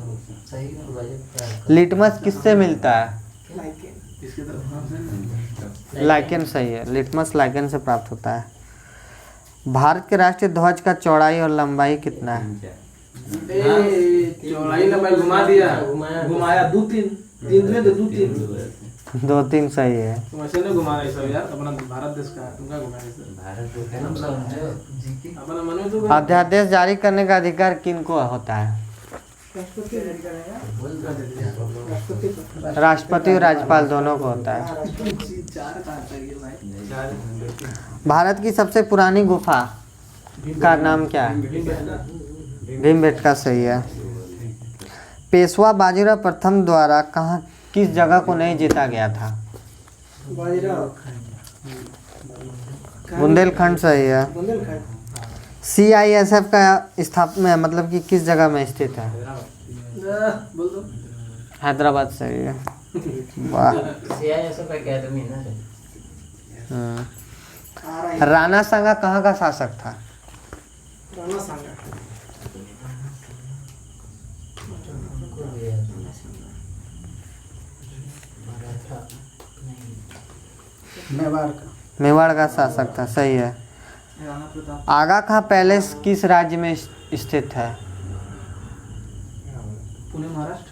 सही में बजट क्या है? लिटमस किससे मिलता है? इसकी तरफ लाइकेन सही है, लिटमस लाइकेन से प्राप्त होता है। भारत के राष्ट्रीय ध्वज का चौड़ाई और लंबाई कितना है? चौड़ाई लंबाई घुमा दिया, घुमाया 2-3 में तो 2-3 2-3 सही है। तुम ऐसे नहीं घुमा रहे सब यार, अपना भारत देश का है, तुम क्या घुमा रहे सर? भारत को हम समझो। अपना मन में तो अध्यादेश जारी करने का अधिकार किनको होता है? राष्ट्रपति और राज्यपाल दोनों को होता है। 4 कहाँ तक है भाई? भारत की सबसे पुरानी गुफा का नाम क्या है? भीमबेटका सही है। पेशवा बाजीराव प्रथम द्वारा कहाँ, किस जगह को नहीं जीता गया था? बुंदेलखंड सही है। CISF का स्थापना मतलब कि किस जगह में स्थित है? बोल दो। हैदराबाद सही है। वाह। CISF एकेडमी ना। राणा सांगा कहाँ का शासक था? मेवाड़ का शासक था सही है। आगा खां पैलेस किस राज्य में स्थित है? पुणे महाराष्ट्र।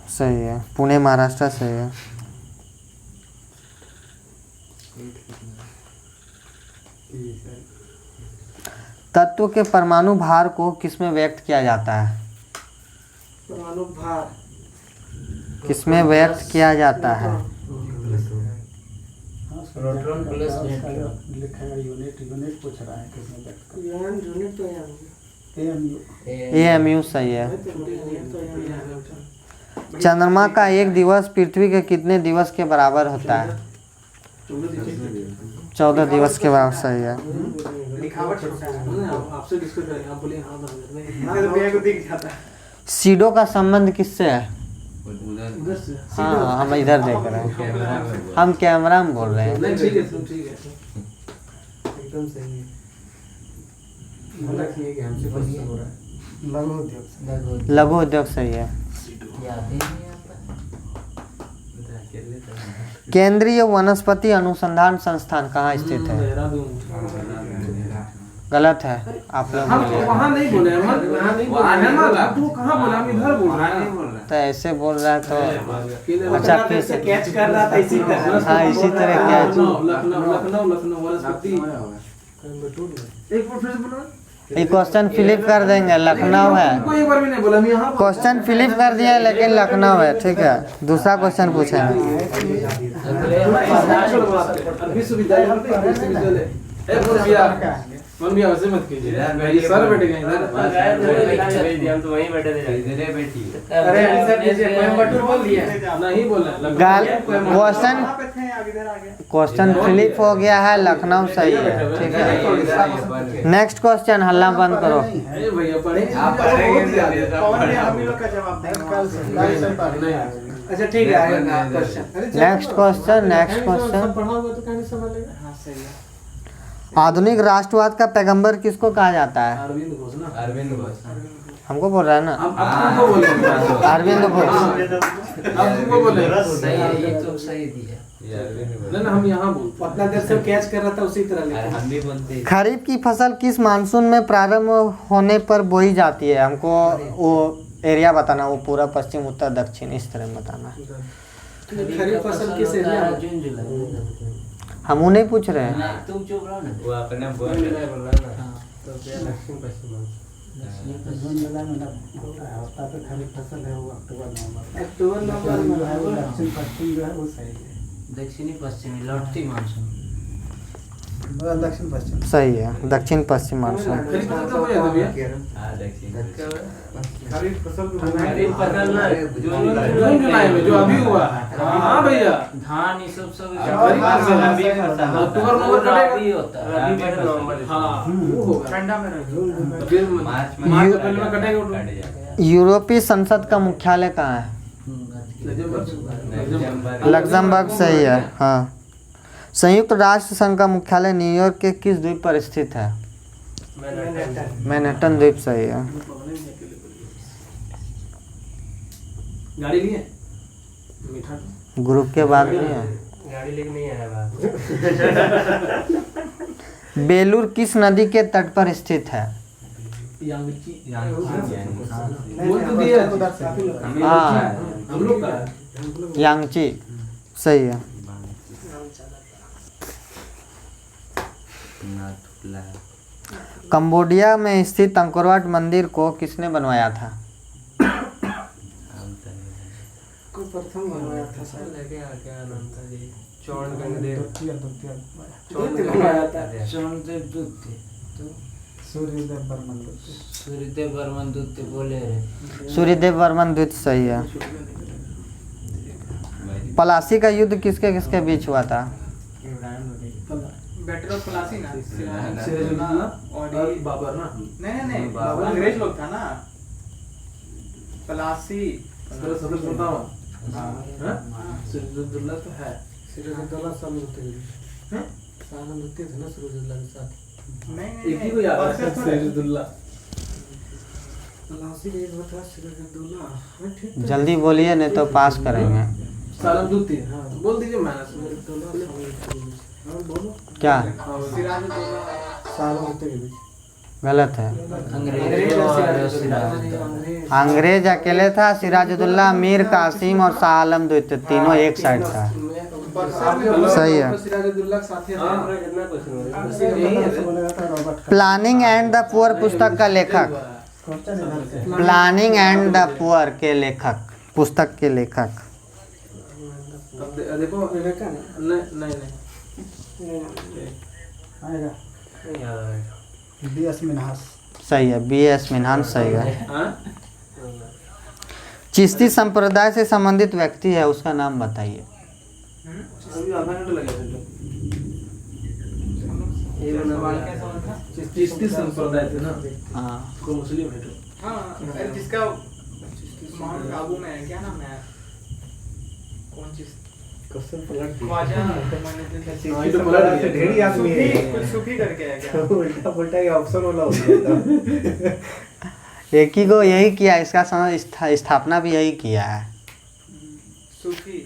सही है, पुणे महाराष्ट्र सही है। तत्व के परमाणु भार को किसमें व्यक्त किया जाता है? परमाणु भार किसमें व्यक्त किया जाता है? Proton plus neutron. लिखेगा यूनिट पूछ रहा है किसमें व्यक्त यूनिट तो AMU सही है। चंद्रमा का एक दिवस पृथ्वी के कितने दिवस के बराबर होता है? 14 दिवस के बराबर सही है। आपसे डिस्कस करेंगे, आप बोलिए हाँ। सीडो का संबंध किससे है? उधर से हाँ, हम इधर देख रहे हैं, हम कैमरा में बोल रहे हैं। नहीं ठीक है, ठीक है, एकदम सही है। रखिए कि हमसे क्वेश्चन हो रहा है। लघु उद्योग। लघु उद्योग सही है। याद ही नहीं आता। केंद्रीय वनस्पति अनुसंधान संस्थान कहाँ स्थित है? गलत है, आप लोग हम बोलिए। वहाँ नहीं बोले, हम वहाँ नहीं बोले, तू कहाँ बोला? हम इधर बोल रहे हैं। तो ऐसे बोल रहा है तो अच्छा फिर से कैच कर रहा था इसी तरह। हाँ, इसी तरह क्या लखनऊ वनस्पति। एक बार फिर से बोलो। ये क्वेश्चन फिलिप कर देंगे, लखनऊ है। कोई एक बार भी नहीं बोला, हम यहाँ क्वेश्चन फिलिप कर दिया है लेकिन लखनऊ है, ठीक है। दूसरा क्वेश्चन पूछेंगे। विश्वविद्यालय मन भी वैसे मत कीजिए, ये सर बैठे गए इधर। हम तो वहीं बैठे थे। इधर बैठी अरे आंसर दीजिए, कोयम्बटूर बोल दिया। नहीं बोला गाल क्वेश्चन फिलिप हो गया है, लखनऊ सही है, ठीक है। नेक्स्ट क्वेश्चन, हल्ला बंद करो। भैया पढ़े अच्छा ठीक है, आगे question. Next question, next question. पढ़ा हुआ तो कहानी समझ लेगा। हाँ सही है। आधुनिक राष्ट्रवाद का पैगंबर किसको कहा जाता है? अरविंद घोष ना। अरविंद घोष। हमको बोल रहा है ना, अब तुमको बोले। अरविंद घोष। अब तुमको बोले। सही है, ये तो सही दिया। ये अरविंद घोष। नहीं हम यहाँ बोलते। उतना देर से कैच कर रहा था, उसी तरह अरे लिखा। हम भी बोलते हैं। खरीफ की फसल किस मानसून में प्रारंभ होने पर बोई जाती है? हमको वो एरिया बताना, वो पूरा पश्चिम उत्तर दक्षिण इस तरह बताना। खरीफ फसल किस एरिया में? जून जुलाई। हम वो नहीं पूछ रहे हैं। नहीं, तुम चुप रहो ना। वो अपने बोल बोल रहे रहा है ना। तो क्या दक्षिण पश्चिम अक्टूबर नवंबर में है वो दक्षिण पश्चिम जो है वो सही है। दक्षिणी पश्चिमी लौटती मानसून। दक्षिण पश्चिम सही है, दक्षिण पश्चिम मानसून। खरीफ फसल कब हो जाता है भैया? हाँ दक्षिण खरीफ फसल खरीफ फसल ना जून जून जुलाई में जो अभी हुआ है। हाँ भैया धान ये सब रबी फसल अक्टूबर नवंबर रबी होता है। रबी फसल नवंबर हाँ वो होगा। ठंडा में रहेगा। फिर मार्च में मार्च अप्रैल में कटेगा वो। कट जाएगा। यूरोपीय संसद का मुख्यालय कहाँ है? लग्जमबर्ग। सही है। हाँ। संयुक्त राष्ट्र संघ का मुख्यालय न्यूयॉर्क के किस द्वीप पर स्थित है? मैनहट्टन द्वीप। सही है। गाड़ी लिए मीठा ग्रुप के बाद नहीं है। गाड़ी लेके नहीं आया बा। बेलूर किस नदी के तट पर स्थित है? यांगची यांगची बोल तो दिया हाँ, हम लोग का यांगची। सही है। नाथुला कंबोडिया में स्थित अंकोरवाट मंदिर को किसने बनवाया था? कोई प्रथम बनवाया था सर। लेके आ क्या नाम था जी? चौड़गंगदेव। चौड़गंगदेव बनवाया था। चरणदेव दूत थे। सूर्यदेव बर्मन दूत। सूर्यदेव बर्मन दूत बोले रहे। सूर्यदेव वर्मन द्वितीय। सही है। पलासी का युद्ध किसके किसके बीच हुआ था? बैटर ऑफ प्लासी ना। सिराजुद्दौला और बाबर ना। नहीं बाबर। अंग्रेज लोग था ना। प्लासी सदर बताओ। हाँ सिराजुद्दौला तो है। सिराजुद्दौला सालन होते थे ना सिराजुद्दौला के साथ। नहीं एक ही को याद है सिराजुद्दौला। प्लासी का एक बता सिराजुद्दौला। हाँ, ठीक है। जल्दी बोलिए नहीं तो पास करेंगे। सालन दूती हाँ बोल दीजिए मैंने सिराजुद्दौला हाँ बोलो। क्या? सिराजुद्दौला सालन होते के बीच। गलत है। अंग्रेज और सिराजुद्दौला। अंग्रेज अंग्रेज अकेले था, सिराजुद्दौला, मीर कासिम और शाह आलम द्वितीय तीनों एक साइड था। सही है। सिराजुद्दौला के साथ ही प्लानिंग एंड द पुअर पुस्तक का लेखक? प्लानिंग एंड द पुअर के लेखक, पुस्तक के लेखक। देखो नहीं आएगा नहीं याद आ रहा। बीएस मिन्हास। सही है। बीएस मिन्हास। सही है। हाँ चिश्ती संप्रदाय से संबंधित व्यक्ति है, उसका नाम बताइए। अभी आधा घंटा लगेगा। ये सवाल क्या सवाल था? चिश्ती संप्रदाय थे ना। हाँ। को मुस्लिम है तो हाँ अरे जिसका माउंट आबू में है क्या नाम है? कौन चीज? ख्वाजा हाँ, ये तो पलट गया। ढेरी आदमी है। कुछ सूफी करके है क्या? उल्टा पुल्टा ये ऑप्शन वाला हो गया था। एक ही को यही किया, इसका स्थापना भी यही किया है। सूफी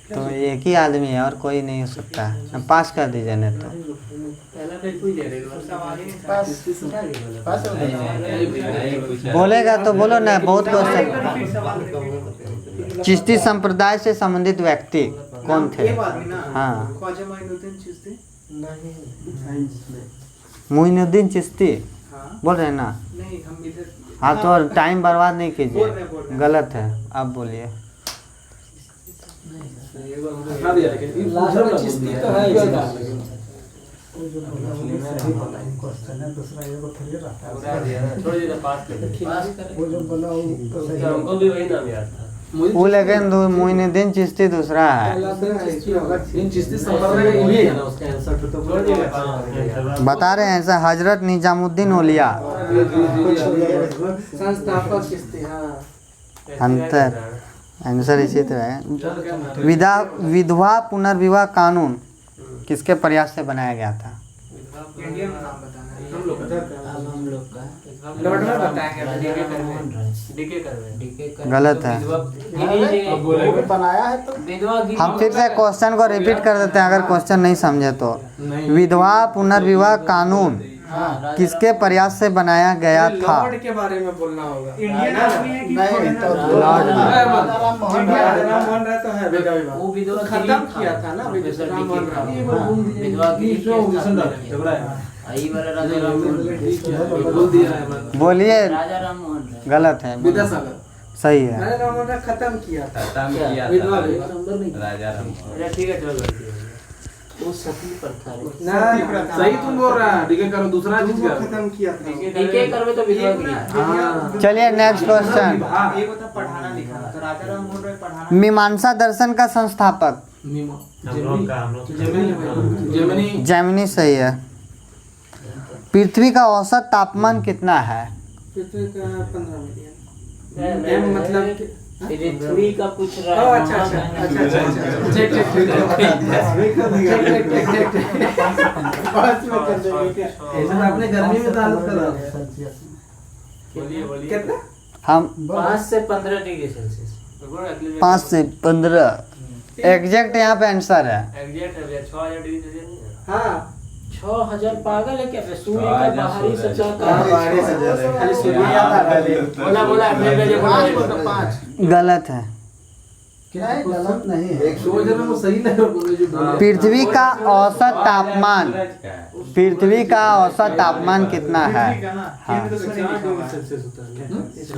तो एक ही आदमी है और कोई नहीं हो सकता। अब पास कर दीजिए नहीं तो। पहला नहीं पूछ दे रहे सवाल ही नहीं था। पास हो गया। बोलेगा तो बोलो ना, बहुत क्वेश्चन। फिर सवाल रिपीट। चिश्ती संप्रदाय से संबंधित व्यक्ति कौन थे? ये बात भी ना। हाँ। ख्वाजा मोइनुद्दीन चिश्ती। मोइनुद्दीन चिश्ती हाँ बोल रहे हैं ना? नहीं हम इधर हाँ तो टाइम बर्बाद नहीं बोल कीजिए। रहे हैं। गलत है, आप बोलिए। हटा दिया लेकिन लास्ट में चिश्ती तो है इसका। क्वेश्चन है दूसरा, ये को थोड़ी रहता है। थोड़ी देर पास कर दे। पास करें। वो जो बोला वो सही है। हमको भी वही नाम याद था। वो लेकिन मोइनुद्दीन चिश्ती दूसरा है। इन चिश्ती संप्रदाय का यही है ना उसका आंसर तो छोड़ दिए पास। बता रहे हैं ऐसा। हजरत निजामुद्दीन औलिया। संस्थापक चिश्ती। हाँ अंतर आंसर इसी तरह है। विधवा पुनर्विवाह कानून किसके प्रयास से बनाया गया था? इंडियन नाम बताना है। हम लोग का अब हम लोग का लॉर्ड में बताएंगे। डीके मनमोहन करवे। राय। डीके करवे। डीके कर गलत है। वो बनाया है तो विधवा की हम फिर से क्वेश्चन को रिपीट कर देते हैं अगर क्वेश्चन नहीं समझे तो। नहीं विधवा पुनर्विवाह कानून हाँ, किसके प्रयास से बनाया गया था? लॉर्ड के बारे में बोलना होगा। इंडियन आर्मी है कि नहीं तो लॉर्ड राजाराम मोहन इंडिया राय। राम मोहन राय तो है विधवा विवाह। वो विधवा खत्म गिरी किया था ना प्रोफेसर राम मोहन डी.के. राय। हाँ, विधवा गिरी की स्थापना किया। यही वाला राजा राम मोहन राय। बोल दिया है बोलिए। राजा राम मोहन राय। गलत है, विद्यासागर सही है। राजा राम मोहन राय खत्म किया था। खत्म किया विधवा था विवाह। राजा राम। अच्छा ठीक है, चलो गलती हो गई। वो सती प्रथा है। ना सही तुम बोल रहा है, डीके करो दूसरा चीज वो करो। खत्म किया था। डीके करवे तो विधवा गिरी। हाँ। चलिए नेक्स्ट क्वेश्चन। एक होता पढ़ाना लिखाना, तो राजा राम मोहन राय पढ़ाना। मीमांसा दर्शन का संस्थापक? हम लोग का जेमिनी जैमिनी सही है। पृथ्वी का औसत तापमान कितना है? पृथ्वी का 15 मिलियन। एम मतलब कि- पृथ्वी का पूछ रहा ओह, है। अच्छा अच्छा वहाँ अच्छा अच्छा अच्छा। ठीक, ठीक, ठीक, पाँच में कर देंगे। ऐसे तो आपने गर्मी में दाल करा। कितना? हम 5 से 15 डिग्री सेल्सियस। 5 से 15 एग्जैक्ट यहाँ पे आंसर है। एग्जैक्ट है भैया, 6000 डिग्री सेल्सियस। हाँ 6000 पागल है क्या? सूर्य का बाहरी सतह हाँ, का बाहरी सतह है। खाली सूर्य याद आ रहा है। बोला बोला अपने भेजे बोला। 5 गलत है। क्या है? गलत नहीं है। सोच रहे वो सही नहीं बोले जो बोले। पृथ्वी का औसत तापमान, पृथ्वी का औसत तापमान कितना है? हाँ, सेल्सियस होता है।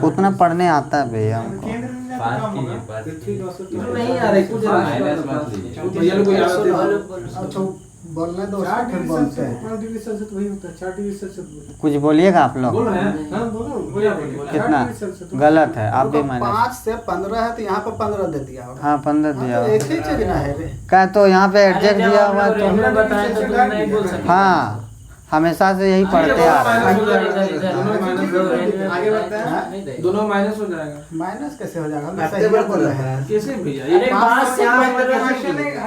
उतना पढ़ने आता है भैया। पाँच कीजिए, पाँच कीजिए। नहीं आ रहा है कुछ माइनस मत लीजिए। भैया लोग को याद होते हैं। अच्छा बोलने दो, 4 उसको फिर डिग्री बोलते सेल्सियस, हैं। 5 डिग्री सेल्सियस वही होता है। 4 डिग्री सेल्सियस कुछ बोलिएगा आप बोल लोग। रहे हैं हाँ बोलो भैया बोलिए। कितना? 4 डिग्री सेल्सियस। गलत है, आप भी उनको माइनस। 5 से 15 है तो यहाँ पे 15 दे दिया होगा। हाँ 15 दिया हाँ, तो एक हुआ। ही चीज ना है रे। क्या तो यहाँ पे एडजस्ट दिया हुआ है तो हमने बताया तो तुम नहीं बोल सकते। हाँ हमेशा से यही पढ़ते आ रहे हैं। आगे बढ़ते हैं। दोनों माइनस हो जाएगा। माइनस कैसे हो जाएगा? हम सही बोल रहे हैं। कैसे भैया? अरे ये 5 से 15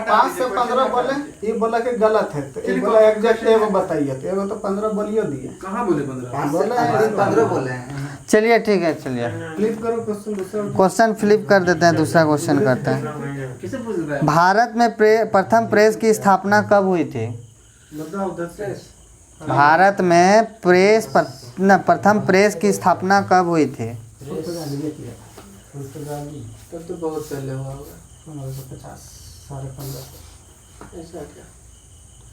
5 से 15 बोले, ये बोला कि गलत है तो ये बोला एग्जैक्ट एगो बताइए, तो एगो तो 15 बोलियो दिए। कहाँ बोले 15? बोला है 15 बोले हैं। चलिए ठीक है, चलिए फ्लिप करो क्वेश्चन दूसरा। क्वेश्चन फ्लिप कर देते हैं, दूसरा क्वेश्चन करते हैं। किसे पूछ रहा है? भारत में प्रथम प्रेस की स्थापना कब हुई थी? बताओ 10 भारत में प्रथम प्रेस की स्थापना कब हुई थी? तब तो बहुत पहले हुआ होगा। 1550 साढ़े 15 ऐसा क्या?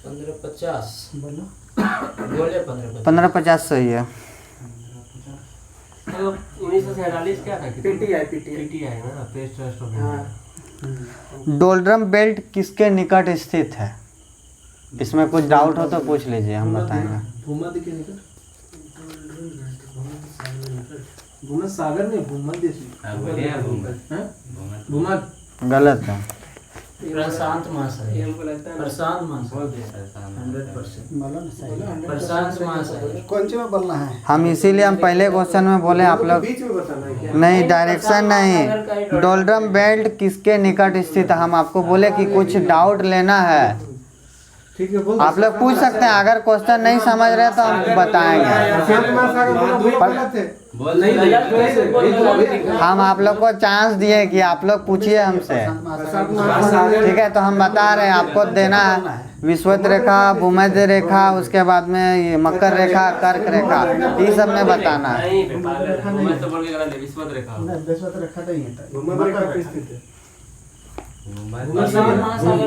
1550 बोलो। बोले 1550। 1550 सही है। 1947 क्या था? पीटीआई ना, प्रेस ट्रस्ट ऑफ हाँ। डोलड्रम बेल्ट किसके निकट स्थित है? इसमें कुछ डाउट हो तो पूछ लीजिए, हम बताएंगे। भूमध्य के निकट। भूमध्य सागर में भूमध्य हाँ, बोलिए आप भूमध्य। हैं? भूमध्य। भूमध्य गलत है। प्रशांत महासागर। हमको लगता है प्रशांत महासागर प्रशांत 100%। बोलो ना सही। प्रशांत महासागर। कौन सी में बोलना है? हम इसीलिए हम पहले क्वेश्चन में बोले आप लोग बीच में बताना है क्या? नहीं, डायरेक्शन नहीं। डोलड्रम बेल्ट किसके निकट स्थित है? हम आपको बोले कि कुछ डाउट लेना है, ठीक है बोल। आप लोग पूछ सकते हैं। अगर क्वेश्चन नहीं समझ रहे तो हम बताएंगे। प्रशांत महासागर बोला, वही गलत है। बोल नहीं हम आप लोग को चांस दिए कि आप लोग पूछिए हमसे, प्रशांत महासागर ठीक है? तो हम बता रहे हैं, आपको देना है विषुवत रेखा, भूमध्य रेखा, उसके बाद में ये मकर रेखा, कर्क रेखा, ये सब में बताना है। नहीं, विश्वत रेखा नहीं है तो। भूमध्य रेखा पे स्थित है। प्रशांत महासागर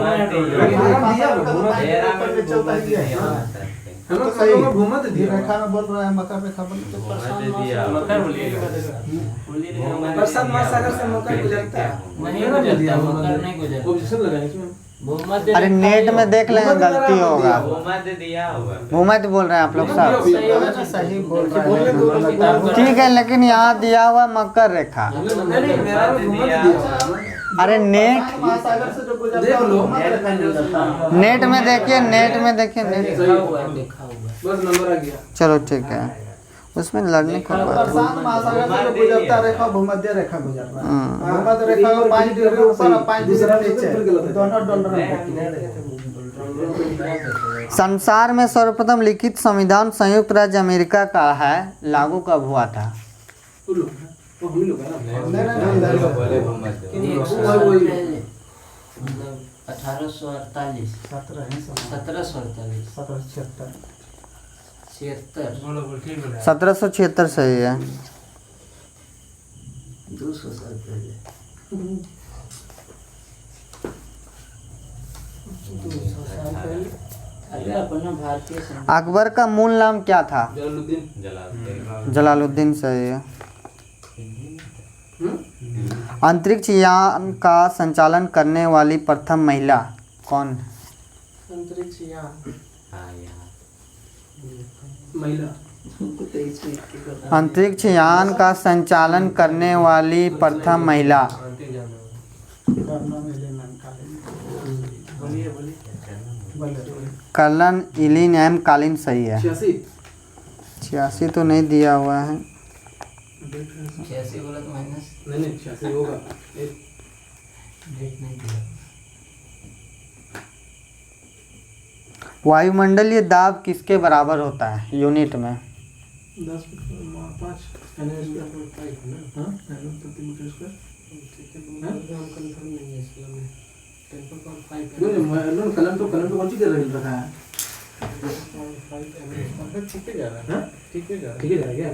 हम लोग सही भूमध्य ये दिया। रेखा में बोल रहा है, मकर रेखा बोल रहा है। प्रशांत महासागर से मकर गुजरता है। नहीं गुजरता, मकर नहीं गुजरता। पोजीशन लगा इसमें। भूमध्य अरे नेट में देख लें, गलती होगा। भूमध्य दिया हुआ। भूमध्य बोल रहे हैं आप लोग सब, सही बोल रहा है। ठीक है, लेकिन यहाँ दिया हुआ मकर रेखा। नहीं मेरा भी भूमध्य दिया हुआ। अरे नेट महासागर से जो गुजरता देख है, लो। वो मकर रेखा में गुजरता है। नेट में देखिए, नेट में देखिए, नेट। देखा हुआ है, देखा हुआ है। बस नंबर आ गया। चलो ठीक है, उसमें लड़ने की बात है। प्रशांत महासागर से जो गुजरता रेखा भूमध्य रेखा गुजर रहा है। हाँ। भूमध्य रेखा में 5 डिग्री ऊपर और 5 डिग्री नीचे, दोनों डोलर संसार में सर्वप्रथम लिखित संविधान संयुक्त राज्य अमेरिका का है, लागू कब हुआ था? वो हम लोग है ना। नहीं, बोले भूमध्य। 100 मतलब 1848 17 है 1748 1776 76 बोलो बोल ठीक बोला 1776 सही है। 200 साल पहले। अरे अपना भारतीय संविधान। अकबर का मूल नाम क्या था? जलालुद्दीन जलालुद्दीन सही है। अंतरिक्ष यान का संचालन करने वाली प्रथम महिला कौन? अंतरिक्ष यान महिला अंतरिक्ष यान का संचालन करने वाली प्रथम महिला अंतिम जाना बोलिए बोलिए कर्नल इलिन एम कालिन सही है। 86 86 तो नहीं दिया हुआ है। 86 बोला तो माइनस नहीं 86 होगा डेट नहीं दिया। वायुमंडलीय दाब किसके बराबर होता है यूनिट में? 10 5 प्रति मीटर स्क्वायर। कलम तो कौन सी कर रखा है? ठीक है जा रहा है ठीक है जा रहा है ठीक है जा क्या?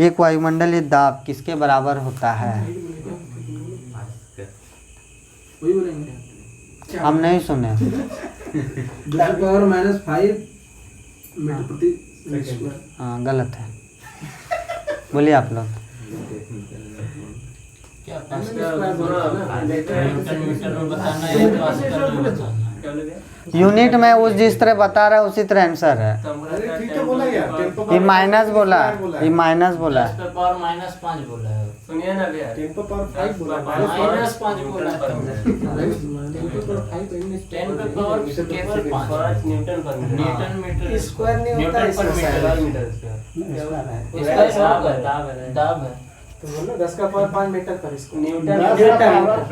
एक वायुमंडलीय दाब किसके बराबर होता है? वही बोलेंगे। हम नहीं सुने। 10⁻⁵ मीटर प्रति स्क्वायर। हाँ गलत है। बोलिए आप लोग। क्या न्यूटन मीटर में बताना है या पास्कल में बताना है? यूनिट में उस जिस तरह बता रहा है उसी तरह आंसर है। ठीक तो बोला यार टेम्पो ये माइनस बोला, ये माइनस बोला। 10 पे पावर -5 बोला है। सुनिए ना भैया टेम्पो पावर 5 बोला -5 बोला है। 10 पे पावर केवल 5 न्यूटन पर न्यूटन मीटर स्क्वायर नहीं होता न्यूटन पर मीटर इसका दाब है। तो बोलो 10 का पावर 5 मीटर पर इसको न्यूटन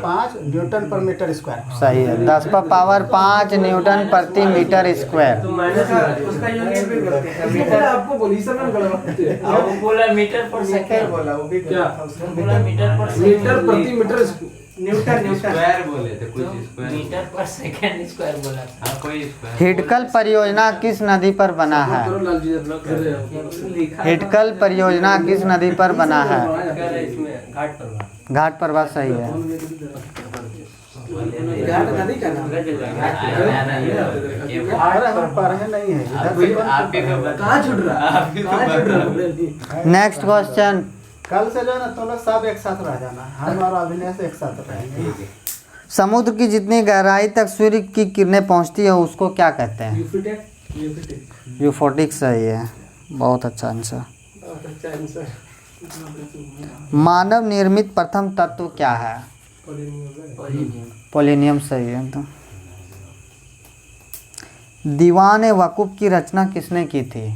5 न्यूटन पर मीटर स्क्वायर। सही है। 10 पर पावर 5 न्यूटन प्रति मीटर स्क्वायर। उसका यूनिट भी करते हैं मीटर आपको बोली सब में गलत है। अब वो बोला मीटर पर सेकंड बोला वो भी क्या? बोला मीटर पर मीटर प्रति मीटर न्यूटन स्क्वायर बोले थे कुछ स्क्वायर मीटर पर सेकंड स्क्वायर बोला था। हाँ कोई स्क्वायर हिटकल परियोजना किस नदी पर बना है? हिटकल परियोजना किस नदी पर बना है? इसमें घाट पर घाट परवा सही है। घाट नदी का नाम पढ़े नहीं है आप ही को कहाँ छूट रहा? Next question. कल से जो है ना तुम लोग सब एक साथ रह जाना। हम और अभिनय से एक साथ रहेंगे। समुद्र की जितनी गहराई तक सूर्य की किरणें पहुंचती है उसको क्या कहते हैं? यूफोटिक सही है। बहुत अच्छा आंसर। अच्छा आंसर मानव निर्मित प्रथम तत्व क्या है? पोलिनियम सही है। तो दीवान वकूफ की रचना किसने की थी?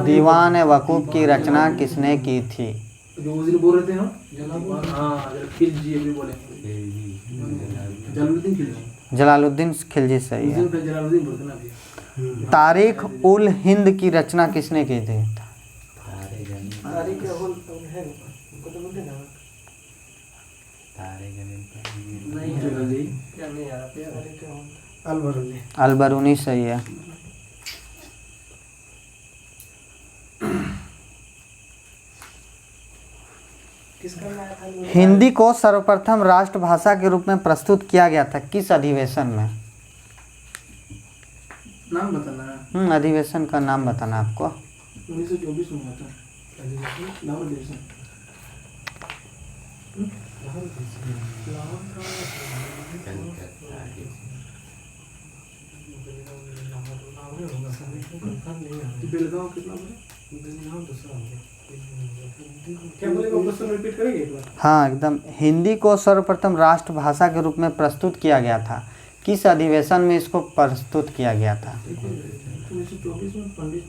दीवान वकूफ की रचना किसने की थी? जो उस दिन बोल रहे थे हम हाँ खिलजी भी बोले जलालुद्दीन खिलजी। जलालुद्दीन खिलजी सही है। जलालुद्दीन बोलते ना अभी। तारीख उल हिंद की रचना किसने की थी? तारीख है उनको तो बोलते ना नहीं क्या नहीं यार तारीख है अलबरूनी। अलबरूनी सही है। हिंदी को सर्वप्रथम राष्ट्रभाषा के रूप में प्रस्तुत किया गया था किस अधिवेशन में? नाम बताना है। अधिवेशन का नाम बताना आपको। 1924 में हुआ था लाहौर अधिवेशन। बेलगांव कितना बोले? क्या बोले वो क्वेश्चन रिपीट करेंगे एक बार? हाँ एकदम। हिंदी को सर्वप्रथम राष्ट्रभाषा के रूप में प्रस्तुत किया गया था किस अधिवेशन में इसको प्रस्तुत किया गया था? 1924 में पंडित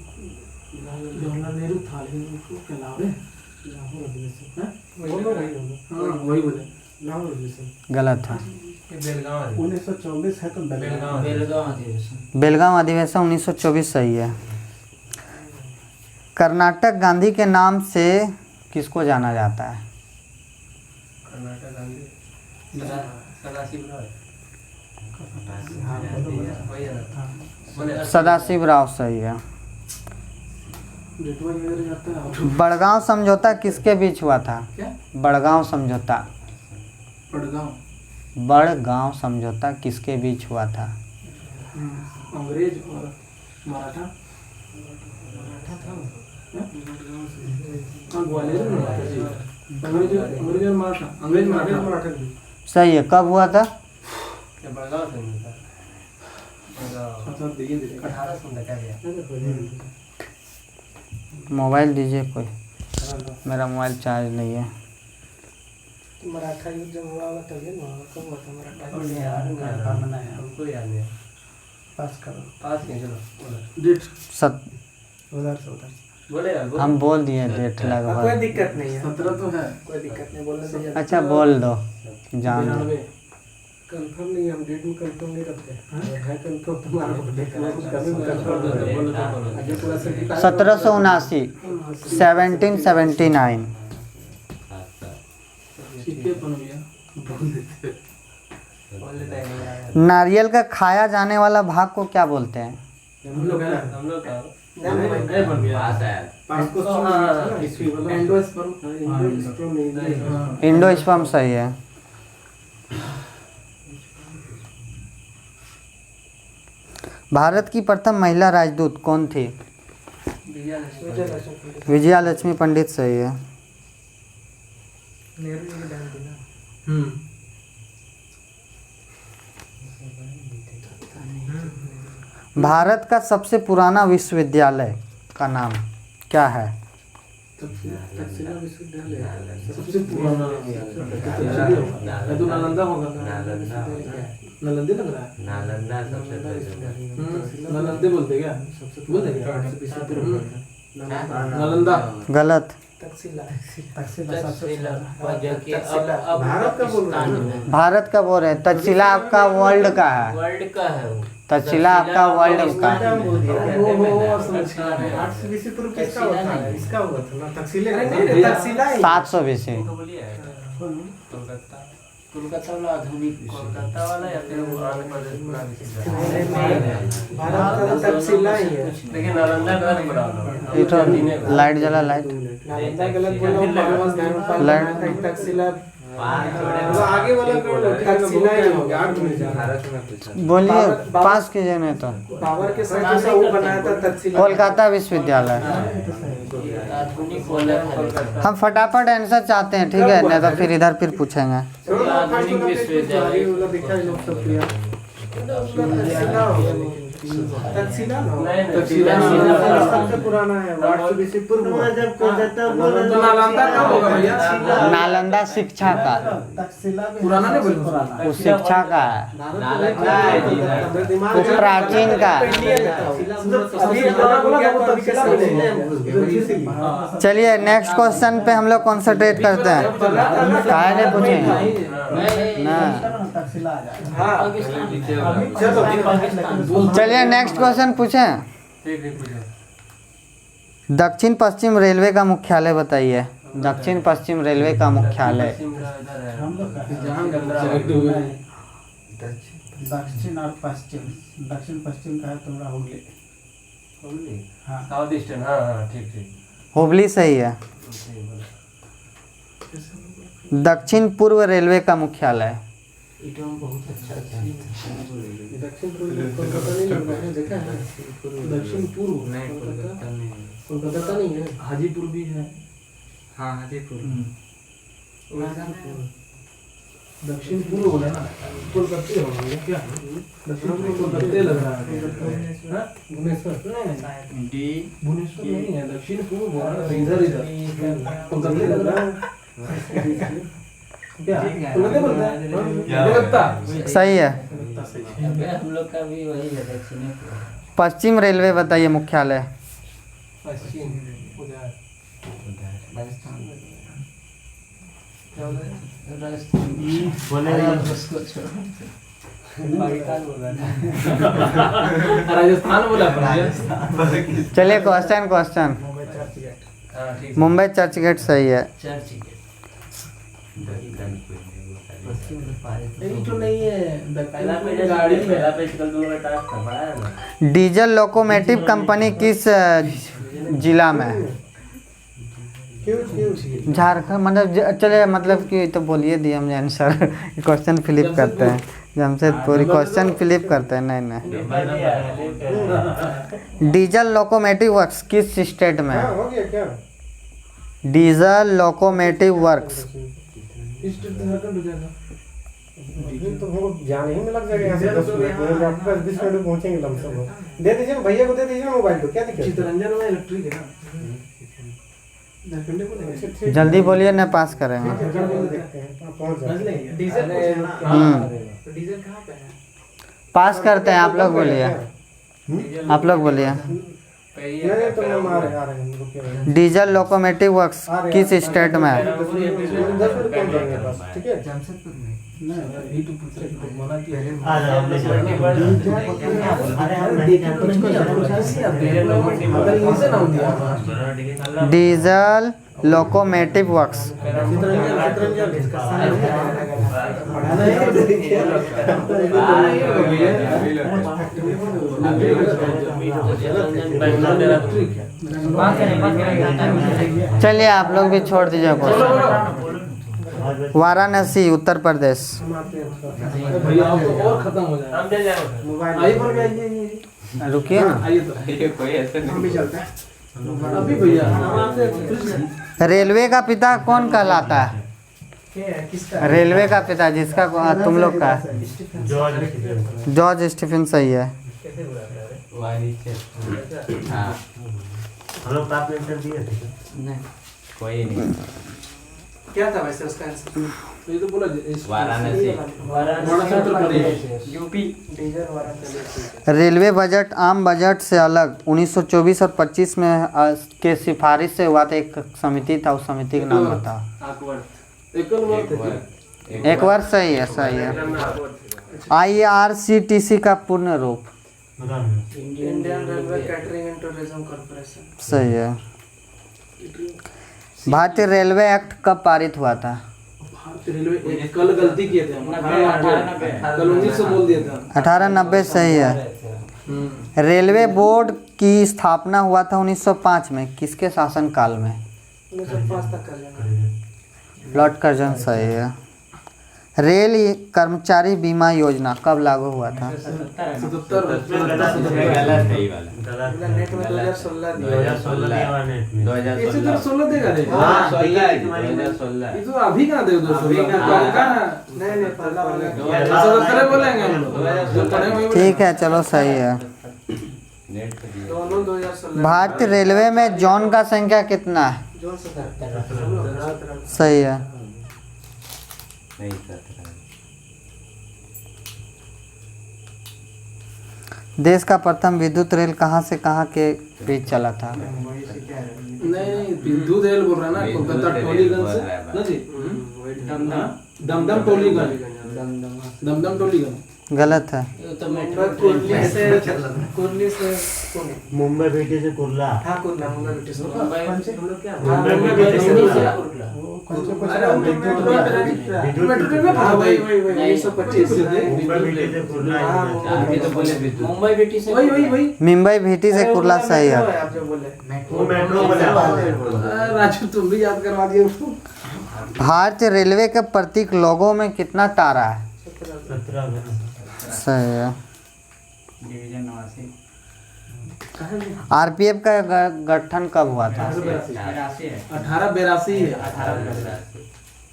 जवाहरलाल नेहरू था लेकिन उसको क्या लाहौर है? लाहौर अधिवेशन है? हाँ वही बोले लाहौर अधिवेशन। गलत है। बेलगांव 1924 है तो बेलगांव अधिवेशन। बेलगांव अधिवेशन 1924 सही है। कर्नाटक गांधी के नाम से किसको जाना जाता है? कर्नाटक गांधी सदाशिव राय वही है ना बोले सदाशिव राव सही है। नेटवर्क इधर जाता है। बड़गांव समझौता किसके बीच हुआ था? क्या? बड़गांव समझौता। बड़गांव बड़गांव समझौता किसके बीच हुआ था? अंग्रेज और मराठा। हाँ, ग्वालियर में हुआ था जी। अंग्रेज और मराठा। अंग्रेज मराठा। सही है। कब हुआ था? क्या बड़गांव से मिलता है? अच्छा, देखिए 1800 में क्या गया? मोबाइल दीजिए कोई, मेरा मोबाइल चार्ज नहीं है। मराठा युद्ध जब हुआ होगा तभी ना होगा। कब हुआ था मराठा और यार हमको याद नहीं है। पास करो। पास नहीं चलो बोलो। डेट सत 2014। बोले यार बोलो। हम बोल दिए डेट कोई लगभग। दिक्कत नहीं है। 17 तो है। कोई दिक्कत नहीं, बोलने से ज्यादा। अच्छा बोल दो, जान दो। 92। कंफर्म नहीं हम डेट में कंफर्म नहीं रखते है कंफर्म तुम्हारा आगे पूरा सर्टिफिकेट 1779 1779। ठीक है पन भैया बोल देते। बोल देता है नहीं यार नारियल का खाया जाने वाला भाग को क्या बोलते हैं? हम लोग है हम लोग का नहीं बन गया। पास को एंडोस्पर्म नहीं। इंडोस्पर्म सही है। भारत की प्रथम महिला राजदूत कौन थी? विजया लक्ष्मी पंडित सही है। नेहरू जी की बहन थी ना। भारत का सबसे पुराना विश्वविद्यालय का नाम क्या है? तक्षशिला विश्वविद्यालय सबसे पुराना है तो नालंदा होगा। नालंदे लग रहा है। नालंदा सबसे पहले नालंदे बोलते क्या? बोलते क्या? नालंदा गलत। तक्षशिला भारत का बोल रहा है। भारत का बोल रहे हैं। तक्षशिला आपका वर्ल्ड का है। वर्ल्ड का है वो। तक्षशिला आपका वर्ल्ड का है। किसका हुआ था? इसका हुआ था ना तक्षशिला। 700 बीसी। तो बोलिए कोलकाता कोलकाता वाला आधुनिक कोलकाता वाला या फिर वो आंध्र प्रदेश पूरा विश्वविद्यालय भारत का तक्षशिला ही है। लेकिन नालंदा का नहीं बड़ा ये तो लाइट जला लाइट। नालंदा गलत बोला। लाइट तक्षशिला आगे वाला तक्षशिला ही हो गया। भारत में पूछा बोलिए, पास कीजिए नहीं तो। बाबर के समय से वो बनाया था तक्षशिला। कोलकाता विश्वविद्यालय। आधुनिक वाला है। हम फटाफट आंसर चाहते हैं, ठीक है, नहीं तो फिर इधर फिर पूछेंगे। आधुनिक विश्वविद्यालय तक्षशिला सबसे पुराना है। जब कोलकाता बोला तो नालंदा का होगा भैया। नालंदा शिक्षा का, पुराना नहीं बोलते। वो शिक्षा का है, वो प्राचीन का है। चलिए नेक्स्ट क्वेश्चन पे हम लोग कंसंट्रेट करते हैं। काहे नहीं पूछेंगे ना। चलिए नेक्स्ट क्वेश्चन पूछें। दक्षिण पश्चिम रेलवे का मुख्यालय बताइए। दक्षिण पश्चिम रेलवे का मुख्यालय। दक्षिण और पश्चिम। दक्षिण पश्चिम का है तुम्हारा हुगली। साउथ ईस्टर्न हाँ ठीक हुबली सही है। दक्षिण पूर्व रेलवे का मुख्यालय। बहुत अच्छा दक्षिण पूर्व कोलकाता नहीं लग रहा है। देखा है दक्षिण पूर्व कोलकाता नहीं है। हाजीपुर भी है। हाँ हाजीपुर दक्षिण पूर्व बोला ना। कोलकाता होगा क्या? दक्षिण पूर्व कोलकाता लग रहा है। भुवनेश्वर भुवनेश्वर नहीं है। दक्षिण पूर्व बोला ना। इधर कोलकाता लग रहा है क्या? कोलकाता बोलता है। कोलकाता सही है। हम लोग का भी वही है दक्षिणी। पश्चिम रेलवे बताइए मुख्यालय। पश्चिम उधर राजस्थान बोला। चलिए क्वेश्चन मुंबई चर्च गेट सही है। चर्च दक्कन नहीं तो नहीं है गाड़ी है। डीजल लोकोमोटिव कंपनी किस जिला में है? झारखंड मतलब चले मतलब कि तो बोलिए दिए हमने आंसर। क्वेश्चन फ्लिप करते हैं जमशेदपुर, क्वेश्चन फ्लिप करते हैं। नहीं नहीं, डीजल लोकोमोटिव वर्क्स किस स्टेट में है? हो गया क्या? डीजल लोकोमोटिव वर्क्स झारखंड हो जाएगा। तो हमको जाने ही में लग जाएगा यहाँ से 10 मिनट में, आपके पास 20 मिनट में पहुँचेंगे लमसम लोग। दे दीजिए ना भैया को, दे दीजिए ना मोबाइल को, क्या दिक्कत है? चितरंजन में इलेक्ट्रिक है ना, झारखंड को लेंगे। जल्दी बोलिए ना, पास करेंगे। देखते हैं, पहुँच जाएंगे। डीजल डीजल कहाँ पे है? पास करते हैं, आप लोग बोलिए, आप लोग बोलिए। नहीं तो हम आ रहे हैं, रुकिए। डीजल लोकोमोटिव वर्क्स किस स्टेट में है? 10 मिनट पहुँच जाएंगे बस, ठीक है? जमशेदपुर में यही तो पूछ रहे थे, मना किया है। आ जाओ अपने अरे हम नहीं अगर यहीं से नाम दिया डीजल लोकोमोटिव वर्क्स। चलिए आप लोग भी छोड़ दीजिए क्वेश्चन। वाराणसी उत्तर प्रदेश। भैया अब तो और खत्म हो जाएगा। आइए पर आइए, रुकिए ना, आइए तो हम भी चलते हैं अभी भैया। रेलवे का पिता कौन कहलाता है? रेलवे का पिता जिसका तुम लोग का जॉर्ज स्टीफन सही है। हम लोग पास में दिए थे कोई नहीं। क्या था वैसे उसका आंसर? ये तो बोला Varanasi Uttar Pradesh UP. Diesel Varanasi. Railway budget आम बजट से अलग 1924 और 25 में के सिफारिश से हुआ था। एक समिति था, उस समिति का नाम बताओ। एक वर्ष सही है, सही है। IRCTC का पूर्ण रूप Indian railway catering and tourism corporation. सही है। भारतीय रेलवे एक्ट कब पारित हुआ था? भारतीय रेलवे कल गलती किए थे, कल 1900 बोल दिया था। 1890 सही है। रेलवे बोर्ड की स्थापना हुआ था 1905 में, किसके शासनकाल में? 1905 तक कर लेना। लॉर्ड कर्जन सही है। रेल कर्मचारी बीमा योजना कब लागू हुआ था? 77 गलत है ये वाला। नेट में 2016 दिया। 2016 इसे तो 16 देगा रे। हाँ 2016। ये तो अभी कहाँ दे 2016? नहीं पहला वाला 2017 बोलेंगे हम लोग जो पढ़े वही। ठीक है, चलो सही है। दोनों 2016। भारतीय रेलवे में जॉन का संख्या कितना है? जोन 17। सही है। नहीं 17। देश का प्रथम विद्युत रेल कहाँ से कहाँ के बीच चला था? नहीं विद्युत रेल बोल रहा है ना, कोलकाता टोलीगंज से ना जी। दमदम टोलीगंज। दमदम टोलीगंज गलत है। ये तो मेट्रो कुर्ली से मुंबई बेटे से कुर्ला हाँ कुर्ला मुंबई ब्रिटिश मुंबई मेट्रो में था भाई 125 मुंबई बेटे से कुर्ला आगे तो बोले मुंबई बेटी से वही मुंबई भीटी से कुर्ला सही है। आप जो बोले वो मेट्रो बोला राजू तुम भी याद करवा दिए उसको। भारतीय रेलवे के प्रतीक लोगो में कितना तारा है? 17 सही है। डिवीजन 89 RPF का गठन कब हुआ था? 82 है 1882 है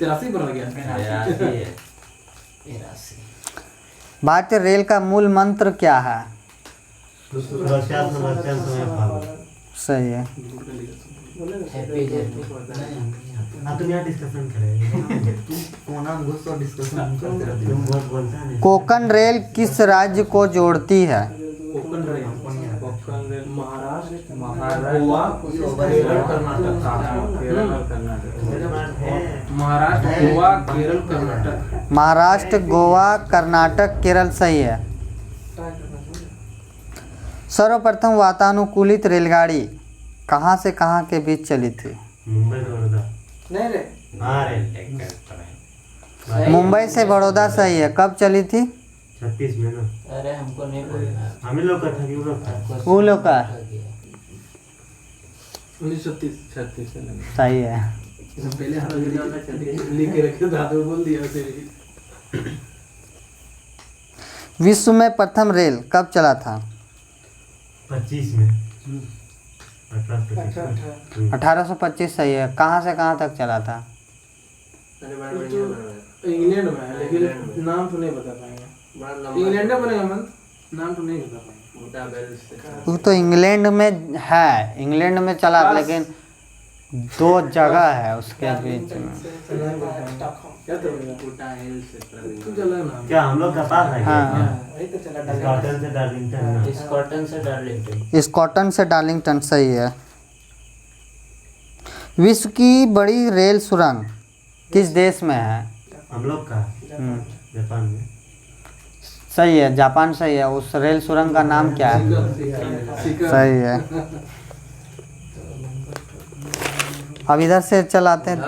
83 पर आ गया। 83 भारतीय रेल का मूल मंत्र क्या है? सही है। Happy journey. तुम यहाँ डिस्कशन करेंगे कोना में घुस और डिस्कशन करते रहते तुम बहुत बोलता है कोंकण रेल किस राज्य को जोड़ती है? कोंकण रेल महाराष्ट्र गोवा केरल कर्नाटक। महाराष्ट्र गोवा केरल कर्नाटक। महाराष्ट्र, गोवा, कर्नाटक, केरल सही है। सर्वप्रथम वातानुकूलित रेलगाड़ी कहाँ से कहाँ के बीच चली थी? मुंबई से बड़ौदा नहीं रे हाँ रे मुंबई से बड़ौदा सही है, कब चली थी? 36 में ना। अरे हमको नहीं बोलना। हम ही लोग का था कि वो लोग था? वो लोग का 1936 से लगा। सही है। इससे पहले हाथ लिख के रखे था तो बोल दिया उसे। विश्व में प्रथम रेल कब चला था? 25 में। 1825 1825 सही है। कहाँ से कहाँ तक चला था? इंग्लैंड में है, लेकिन नाम तो नहीं बता पाएंगे। इंग्लैंड में बनेगा मन, नाम तो नहीं बता पाएंगे। वो तो इंग्लैंड में है, इंग्लैंड में चला था, लेकिन 2 जगह है उसके बीच में। क्या तो चला नाम। क्या हम लोग का पास है? हाँ। वही तो चला स्कॉटलैंड से डार्लिंगटन ना। स्कॉटलैंड से डार्लिंगटन सही है। विश्व की बड़ी रेल सुरंग किस देश में है? हम लोग का जापान में। सही है, जापान सही है। उस रेल सुरंग का नाम क्या है? सही है। अब इधर से चलाते हैं ना।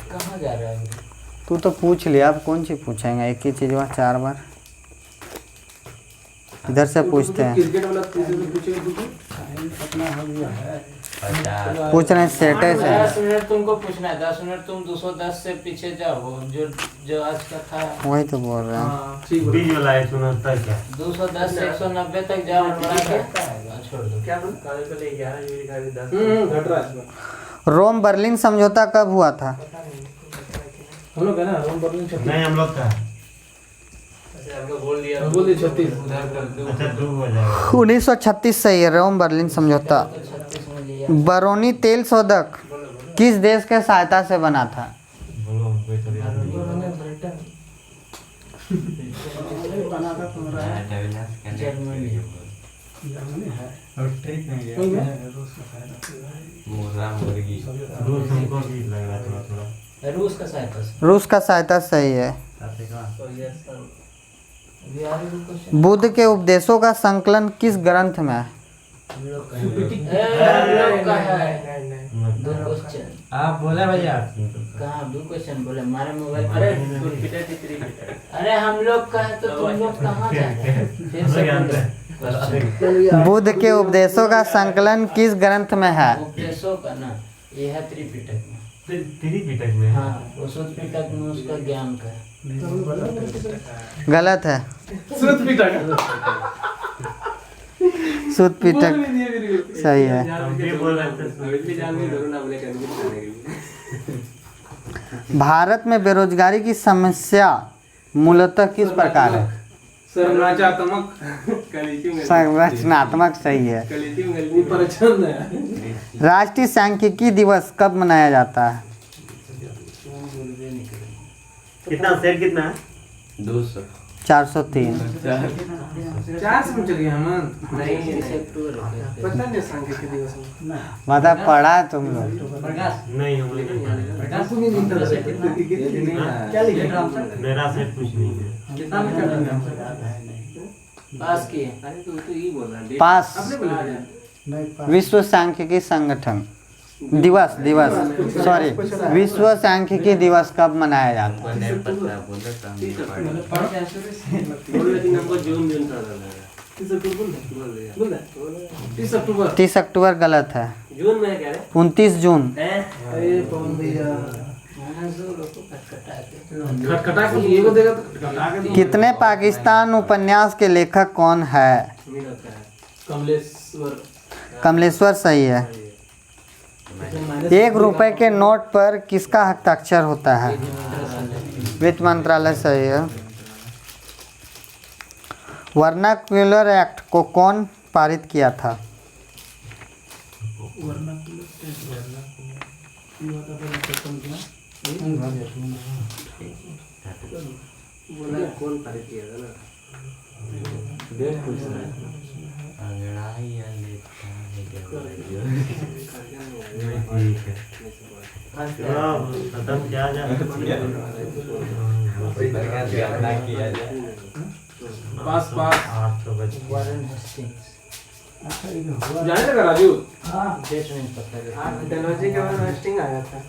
कहाँ जा रहा है? तू तो पूछ लिया, अब कौन सी पूछेंगे? एक ही चीज 4 बार। इधर से पूछते हैं। क्रिकेट वाला पूछेगा तुमको। पूछ रहे हैं सेटे से। 10 मिनट तुमको पूछना है। 10 मिनट तुम 210 से पीछे जाओ। जो आज का था वही तो बोल रहे हैं। हाँ ठीक है। 20 वाला 169 क्या? 210 से 190 तक जाओ, बढ़ा के छोड़ दो। क्या बोल? घट रहा है इसमें। रोम बर्लिन समझौता कब हुआ था? हम लोग है ना रोम बर्लिन 36। नहीं हम लोग का। बोल दिया 36। अच्छा 2 हो जाएगा। 1936 सही है, रोम बर्लिन समझौता। 36 में लिया। बरौनी तेल शोधक किस देश के सहायता से बना था? बोलो कोई तो याद नहीं। जर्मनी। रूस हमको भी लग रहा था थोड़ा। रूस का सहायता से। रूस का सहायता सही है। साथे का। बिहारी को क्वेश्चन। बुद्ध के उपदेशों का संकलन किस ग्रंथ में है? हम लोग का है। नहीं। 2 क्वेश्चन। आप बोले भैया। कहाँ 2 क्वेश्चन बोले? हमारे मोबाइल अरे हम लोग का है तो तुम लोग कहाँ जाते हैं? फिर से बोलो। बुद्ध के उपदेशों का संकलन किस ग्रंथ में है? उपदेशों का ना, ये है त्रिपिटक में। त्रिपिटक में। हाँ, वो त्रिपिटक में उसका ज्ञान का है। गलत है। सुत पिटक। सुत पिटक सही है। हम भी बोल रहे थे। भारत में बेरोजगारी की समस्या मूलतः किस प्रकार है? संरचनात्मक। संरचनात्मक सही है। परेशान है। राष्ट्रीय सांख्यिकी दिवस कब मनाया जाता है? कितना सेट कितना है? 200। 403। 4 से चल गए हम। नहीं, अक्टूबर पता नहीं सांख्यिकी दिवस में। मतलब पढ़ा है तुम लोग? नहीं हम लोग नहीं। क्या लिखा? मेरा सेट कुछ नहीं है। पास किए। पास। आपने बोला विश्व सांख्यिकी संगठन दिवस सॉरी विश्व सांख्यिकी दिवस कब मनाया जाता है? तीस अक्टूबर। 30 अक्टूबर गलत है। जून में क्या है? 29 जून। अरे पवन भैया खटखटा के ये को देगा तो खटखटा के। कितने पाकिस्तान उपन्यास के लेखक कौन है? कमलेश्वर। कमलेश्वर सही है। 1 रुपए के नोट पर किसका हस्ताक्षर होता है? वित्त मंत्रालय सही है। वर्नाक्युलर एक्ट को कौन पारित किया था? कौन पारित किया था ना? ठीक है। खत्म किया जाए। पास 8 बजे। Warren Hastings. जाने लगा राजू डेट नहीं पता हाँ डलहौजी के बाद वेस्टिंग आया था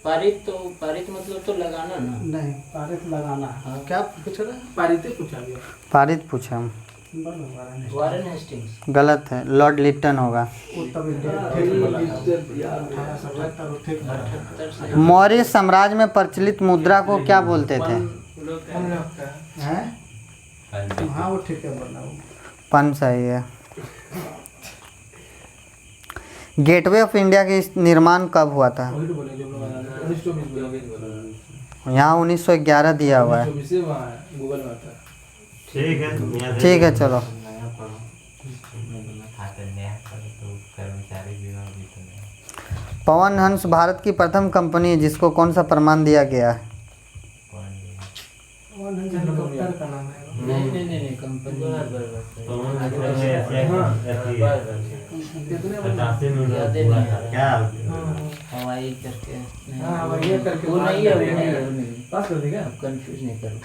पारित मतलब तो लगाना ना। नहीं पारित लगाना। हाँ। क्या पूछ रहे हैं? पारित पूछा गया पारित पूछा हम। Warren Hastings. गलत है, लॉर्ड लिप्टन होगा। मौर्य साम्राज्य में प्रचलित मुद्रा को क्या बोलते थे? हैं? हाँ वो ठीक है बोला वो। पन सही है। गेटवे ऑफ इंडिया के निर्माण कब हुआ था? वही तो बोले जो लोग 1924 बोला यहाँ 1911 दिया हुआ है। 1924 से वहाँ है गूगल में आता है। ठीक है तुम यहाँ से- ठीक है चलो। नया पढ़ो खाता नया पढ़ो तो कर्मचारी बीमा भी तो नया पवन हंस भारत की प्रथम कंपनी है जिसको कौन सा प्रमाण दिया गया है? कौन दिया? हेलीकॉप्टर का नाम है नहीं कंपनी तो हम ऐसे ऐसी 87 में हुआ था क्या? हवाई करके हाँ हवाई करके वो नहीं है, वो नहीं है, वो नहीं है। पास कर देगा कंफ्यूज नहीं करो।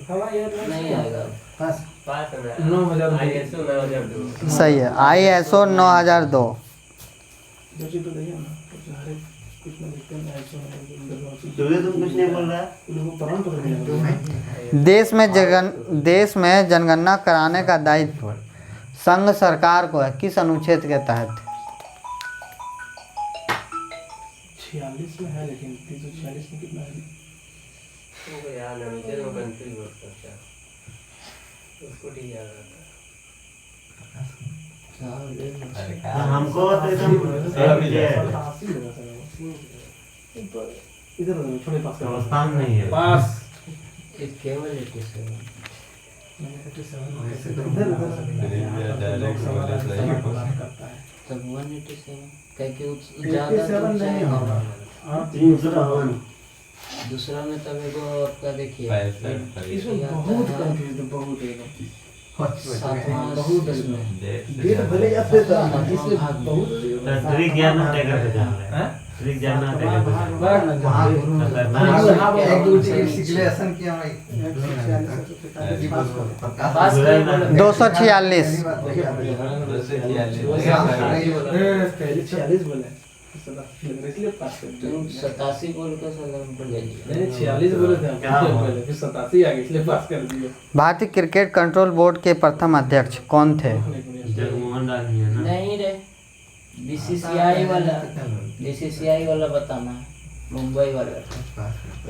हवाई एयरलाइंस नहीं आएगा। बस 9,000 सही है। ISO 9002। बच्चे तो नहीं है ना हर एक कुछ ना दिक्कत है ऐसा तुझे तुम कुछ नहीं बोल रहा है? लोग प्रमाण पत्र मिलेगा देश में जनगणना कराने का दायित्व संघ सरकार को है, किस अनुच्छेद के तहत? 46 में है लेकिन 346 में कितना है? यार नमीचे में कंफ्यूज हो सकता है उसको ठीक याद आता है। हमको तो एकदम इधर छोटे पास का व्यवस्था नहीं है। पास एक केवल 87। तब 187 कह के ज़्यादा नहीं होगा। 352 दूसरा में तब एगो आपका देखिए इसमें बहुत कंफ्यूज है बहुत एकदम सातवां दसवें डेट भले या फिर सातवां भाग बहुत ट्रिक ज्ञान देकर के जान रहे हैं। ट्रिक ज्ञान देकर के जान वहाँ गुरु एक दूसरे सिचुएशन किया भाई 246। 46 बोले इसलिए पास कर दिया। 87 बोल कर सलाम पर गई। नहीं 46 बोले थे क्या हम हुआ? पहले फिर 87 आ गए इसलिए पास कर दिए। भारतीय क्रिकेट कंट्रोल बोर्ड के प्रथम अध्यक्ष कौन थे? जगमोहन लाल जी है ना? नहीं रे बीसीसीआई वाला बताना मुंबई वाला।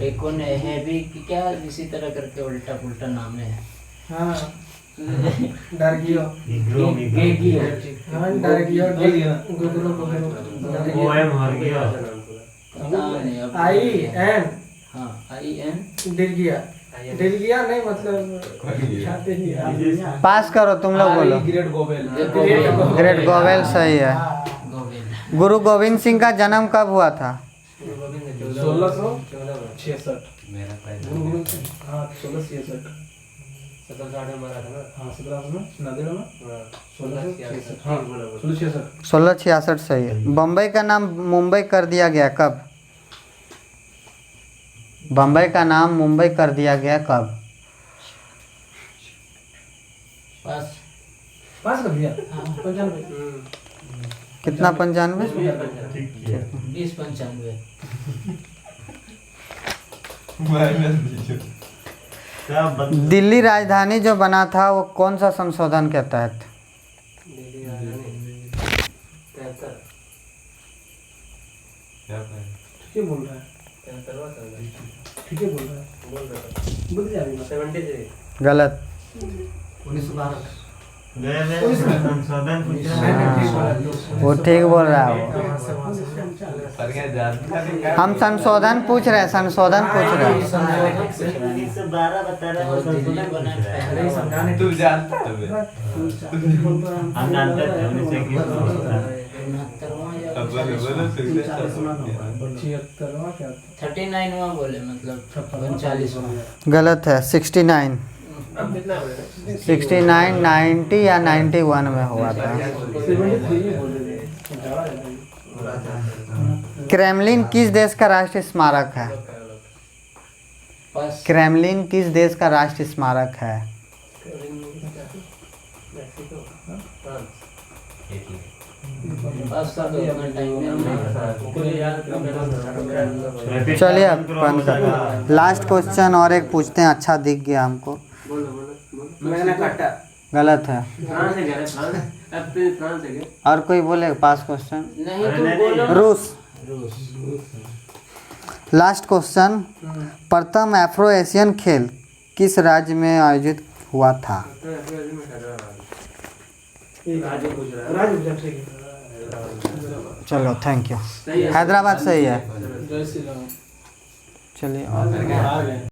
एक कौन है भी क्या इसी तरह करके उल्टा पुल्टा नाम है। हाँ डर गियो गेगियो। हाँ डर गियो ओएम हर गया। पता नहीं अब। आई एन हाँ IN डिर गया नहीं मतलब खाते ही है। पास करो तुम लोग बोलो। ग्रेट गोबेल ग्रेट गोवेल सही है। गोविंद। गुरु गोविंद सिंह का जन्म कब हुआ था? 1666 मेरा पहले गुरु गोविंद सिंह हाँ 1666 1760 मरा था ना। हाँ 1790 में 1666 हाँ 1666 1666 सही है। बम्बई का नाम मुंबई कर दिया गया कब? बम्बई का नाम मुंबई कर दिया गया कब? पास। पास कर दिया हाँ 95 कितना? 95? ठीक किया। 2095। क्या बंद दिल्ली राजधानी जो बना था वो कौन सा संशोधन के तहत? क्या पहले ठीक है बोल रहा है ठीक है बोल रहा है बोल दिया अभी 73 गलत। 1912 गए संशोधन कुछ वो ठीक बोल रहा है वो। पर क्या जानकारी हम संशोधन पूछ रहे हैं, संशोधन पूछ रहे हैं। 1912 बता रहे हो दिल्ली संशोधन बना पूछ रहे हैं। पहले तू जानता है हम जानते थे 1921 संशोधन। 69वां या अब बोलो 76वां क्या 39वां बोले मतलब 39वां। गलत है। 69, 69, 90 या 91 में हुआ था। 73 बोल रहे थे क्रेमलिन किस देश का राष्ट्रीय स्मारक है? पास क्रेमलिन किस देश का राष्ट्रीय स्मारक है? Mexico, France. पास का तो उतना टाइम नहीं। चलिए अब बंद कर। लास्ट क्वेश्चन और एक पूछते हैं, अच्छा दिख गया हमको। मैंने काटा। गलत है। फ्रांस है क्या? फ्रांस है क्या? और कोई बोले पास क्वेश्चन? नहीं तुम बोलो। रूस। लास्ट क्वेश्चन, प्रथम अफ्रो एशियन खेल किस राज्य में आयोजित हुआ था? राज्य गुजरात, ठीक है। चलो थैंक यू। हैदराबाद सही है। जय श्री राम। चलिए आ गए।